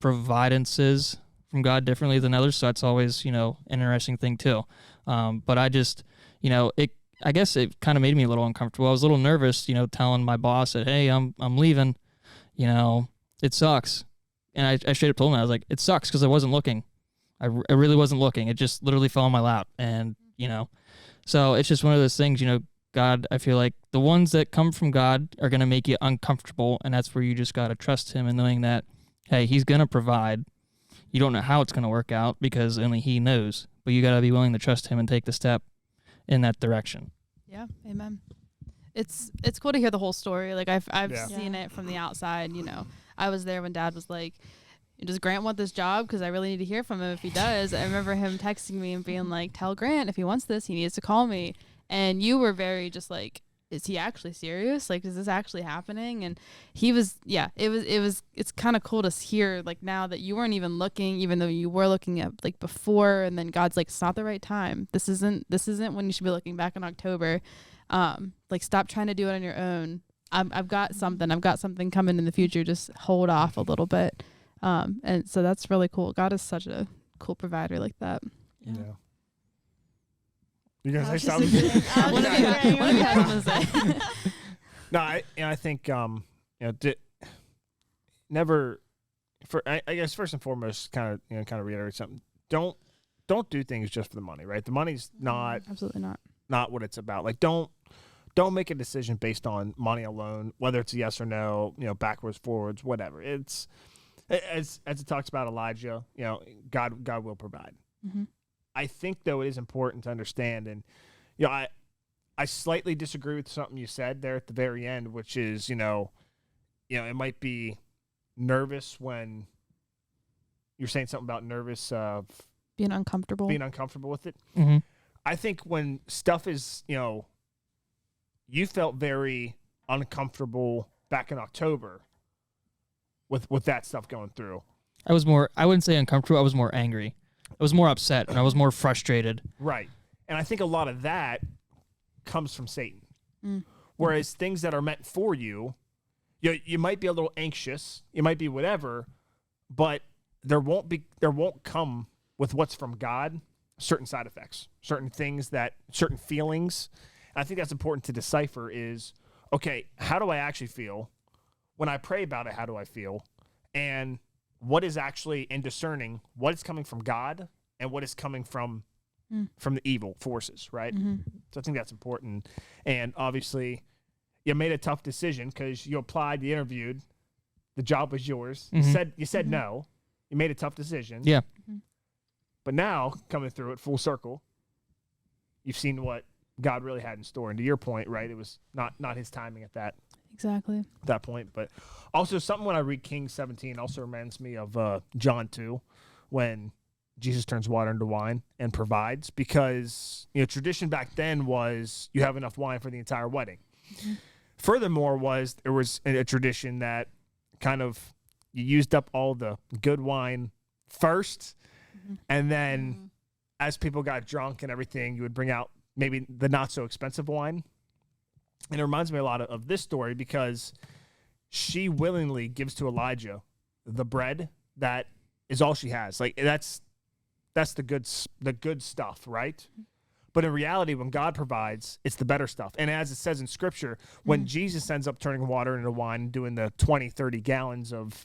providences from God differently than others, so that's always, an interesting thing too. But I just, I guess it kind of made me a little uncomfortable. I was a little nervous, telling my boss that, hey, I'm leaving, it sucks. And I straight up told him, I was like, it sucks because I wasn't looking. I really wasn't looking. It just literally fell in my lap. And, so it's just one of those things, God, I feel like the ones that come from God are going to make you uncomfortable. And that's where you just got to trust him and knowing that, hey, he's going to provide. You don't know how it's going to work out because only he knows. But you got to be willing to trust him and take the step in that direction. Yeah, amen. It's cool to hear the whole story. Like I've Yeah. seen it from the outside. I was there when Dad was like, "Does Grant want this job? Because I really need to hear from him if he does." I remember him texting me and being like, "Tell Grant if he wants this, he needs to call me." And you were very just like, "Is he actually serious? Like, is this actually happening?" And he was, yeah. It's kind of cool to hear like now that you weren't even looking, even though you were looking at like before. And then God's like, "It's not the right time. This isn't when you should be looking back in October. Like, stop trying to do it on your own. I've got something coming in the future. Just hold off a little bit." And so that's really cool. God is such a cool provider like that. Yeah. You gonna say Just something? What have you had to say? No, I think never. I guess first and foremost, kind of reiterate something. Don't do things just for the money, right? The money's not Absolutely not what it's about. Like don't make a decision based on money alone, whether it's a yes or no, backwards, forwards, whatever. It's as it talks about Elijah, God will provide. Mm-hmm. I think though it is important to understand, and I slightly disagree with something you said there at the very end, which is it might be nervous when you're saying something about nervous of being uncomfortable with it. Mm-hmm. I think when stuff is you felt very uncomfortable back in October with that stuff going through. I wouldn't say uncomfortable, I was more angry. I was more upset and I was more frustrated. Right. And I think a lot of that comes from Satan. Mm. Whereas things that are meant for you, you might be a little anxious, you might be whatever, but there won't come with what's from God certain side effects, certain feelings. And I think that's important to decipher is, okay, how do I actually feel? When I pray about it, how do I feel? And what is actually in discerning what is coming from God and what is coming from the evil forces, right? Mm-hmm. So I think that's important. And obviously, you made a tough decision because you applied, you interviewed, the job was yours. Mm-hmm. You said no. You made a tough decision. Yeah. Mm-hmm. But now, coming through it full circle, you've seen what God really had in store. And to your point, right, it was not his timing at that Exactly. At that point. But also something when I read King 17 also reminds me of John 2 when Jesus turns water into wine and provides, because tradition back then was you have enough wine for the entire wedding. Mm-hmm. Furthermore, there was a tradition that kind of you used up all the good wine first, and then as people got drunk and everything, you would bring out maybe the not so expensive wine. And it reminds me a lot of this story because she willingly gives to Elijah the bread that is all she has. Like that's the good stuff, right? But in reality, when God provides, it's the better stuff. And as it says in Scripture, when Jesus ends up turning water into wine and doing the 20, 30 gallons of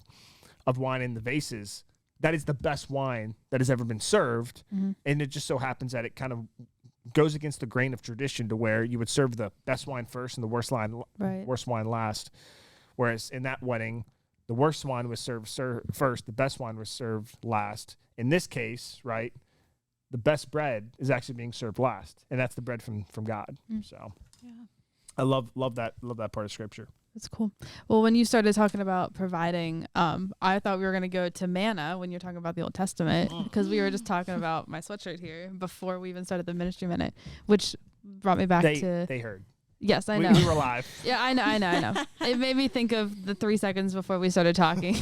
wine in the vases, that is the best wine that has ever been served. Mm-hmm. And it just so happens that it kind of goes against the grain of tradition to where you would serve the best wine first and the worst wine last. Whereas in that wedding, the worst wine was served first, the best wine was served last. In this case, right, the best bread is actually being served last, and that's the bread from God. So, yeah, I love that part of Scripture. That's cool. Well, when you started talking about providing, I thought we were going to go to manna when you're talking about the Old Testament, because we were just talking about my sweatshirt here before we even started the Ministry Minute, which brought me back to... They heard. Yes, I know. We were live. Yeah, I know. It made me think of the 3 seconds before we started talking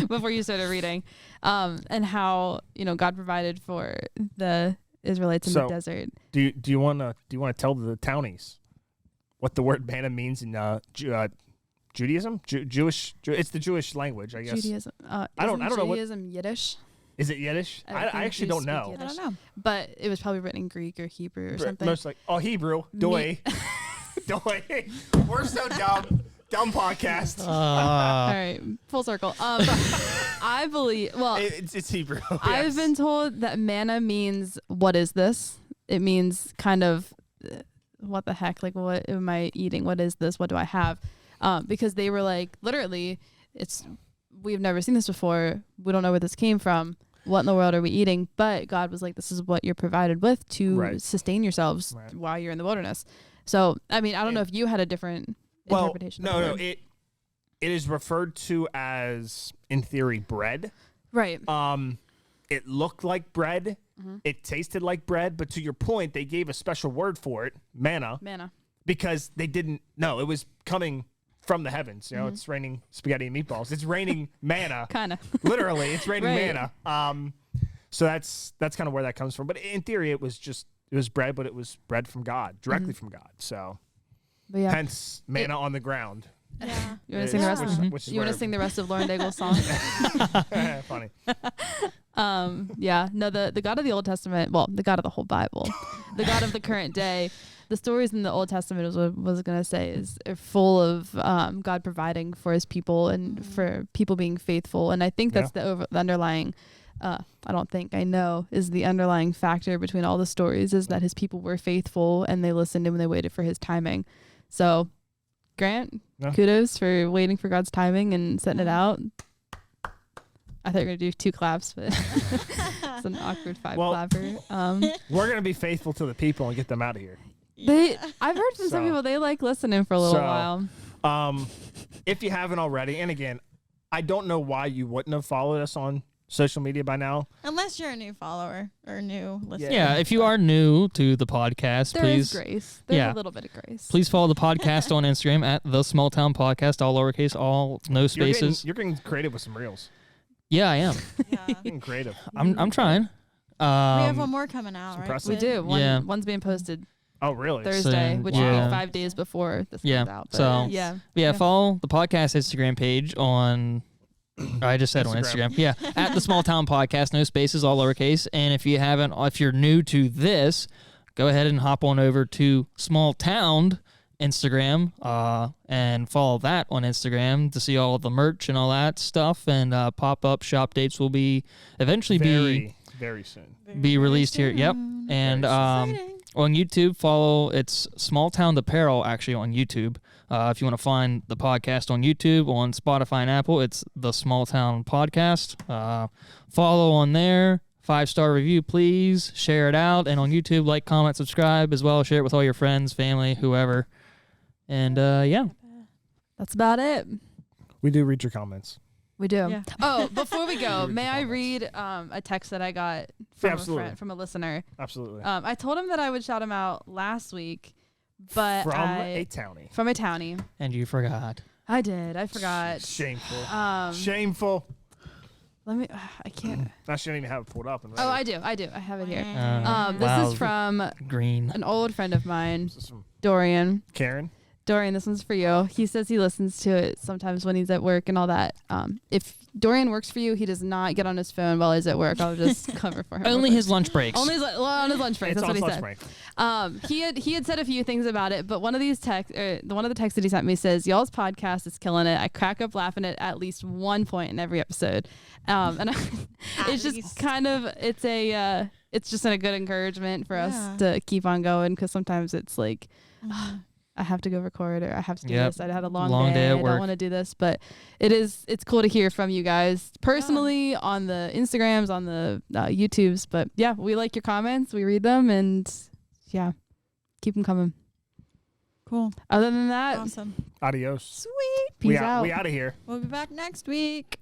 before you started reading, and how God provided for the Israelites in the desert. Do you want to tell the townies what the word manna means in Judaism? Jewish. It's the Jewish language, I guess. Judaism. I don't know what. Judaism Yiddish. Is it Yiddish? I actually don't know. I don't know. But it was probably written in Greek or Hebrew or something. Most Hebrew. Doi. Doi. We're so dumb. Dumb podcast. All right. Full circle. I believe, it's Hebrew. Yes. I've been told that manna means, what is this? It means kind of, what the heck? Like, what am I eating? What is this? What do I have? Because they were like, literally, we've never seen this before. We don't know where this came from. What in the world are we eating? But God was like, this is what you're provided with to sustain yourselves while you're in the wilderness. So, I mean, I don't know if you had a different interpretation. No. It is referred to as, in theory, bread. Right. It looked like bread. Mm-hmm. It tasted like bread. But to your point, they gave a special word for it, manna. Manna. Because they didn't know. It was coming from the heavens. It's raining spaghetti and meatballs. It's raining manna. Kind of. Literally, it's raining manna. So that's kind of where that comes from. But in theory, it was bread, but it was bread from God, directly from God. So, hence manna on the ground. Yeah. You want to sing the rest? You want to sing the rest of Lauren Daigle's song? Funny. Yeah. No, the God of the Old Testament. Well, the God of the whole Bible, the God of the current day. The stories in the Old Testament was going to say are full of God providing for His people and for people being faithful. And I think that's the underlying. I know is the underlying factor between all the stories is that His people were faithful and they listened and they waited for His timing. So, Grant, kudos for waiting for God's timing and setting it out. I thought you were going to do 2 claps, but it's an awkward 5 clapper. We're going to be faithful to the people and get them out of here. I've heard from some people they like listening for a little while. If you haven't already, and again, I don't know why you wouldn't have followed us on social media by now. Unless you're a new follower or new listener. Yeah, if you are new to the podcast, please. There is grace. There's a little bit of grace. Please follow the podcast on Instagram at The Small Town Podcast, all lowercase, all no spaces. You're getting creative with some reels. Yeah, I am. Getting creative. I'm trying. We have one more coming out, right? Impressive. We do. One's being posted. Oh, really? Thursday, which will be 5 days before this comes out. But follow the podcast Instagram page on. I just said Instagram. On Instagram. Yeah, at The Small Town Podcast, no spaces, all lowercase. And if you're new to this, go ahead and hop on over to Small Town Instagram and follow that on Instagram to see all of the merch and all that stuff. And pop-up shop dates will be eventually very soon be released here. Yep. And on YouTube, it's Small Town Apparel actually on YouTube. If you want to find the podcast on YouTube, on Spotify and Apple, it's The Small Town Podcast. Follow on there. 5-star review, please. Share it out. And on YouTube, like, comment, subscribe as well. Share it with all your friends, family, whoever. And That's about it. We do read your comments. We do. Yeah. Oh, before we go, Read may the I comments. read a text that I got from a absolutely. friend, from a listener? Absolutely. I told him that I would shout him out last week, but From a townie. From a townie. And you forgot. I did. I forgot. Shameful. Shameful. Let me. I can't. I shouldn't even have it pulled up. And ready. Oh, I do. I have it here. Wow. This is from Green. an old friend of mine, This is from Dorian. Karen. Dorian, this one's for you. He says he listens to it sometimes when he's at work and all that. If Dorian works for you, he does not get on his phone while he's at work. I'll just cover for him. Only his lunch breaks. Only on his lunch break. It's That's what on he lunch said. break. He had said a few things about it, but one of these one of the texts that he sent me says, "Y'all's podcast is killing it. I crack up laughing at least one point in every episode." And it's just kind of it's just a good encouragement for us to keep on going, because sometimes it's like. I have to go record, or I have to do this. I had a long day. at I work. don't want to do this, but it's cool to hear from you guys personally on the Instagrams, on the YouTubes. But yeah, we like your comments. We read them, and yeah, keep them coming. Cool. Other than that, Awesome. Adios. Sweet. peace out. We out of here. We'll be back next week.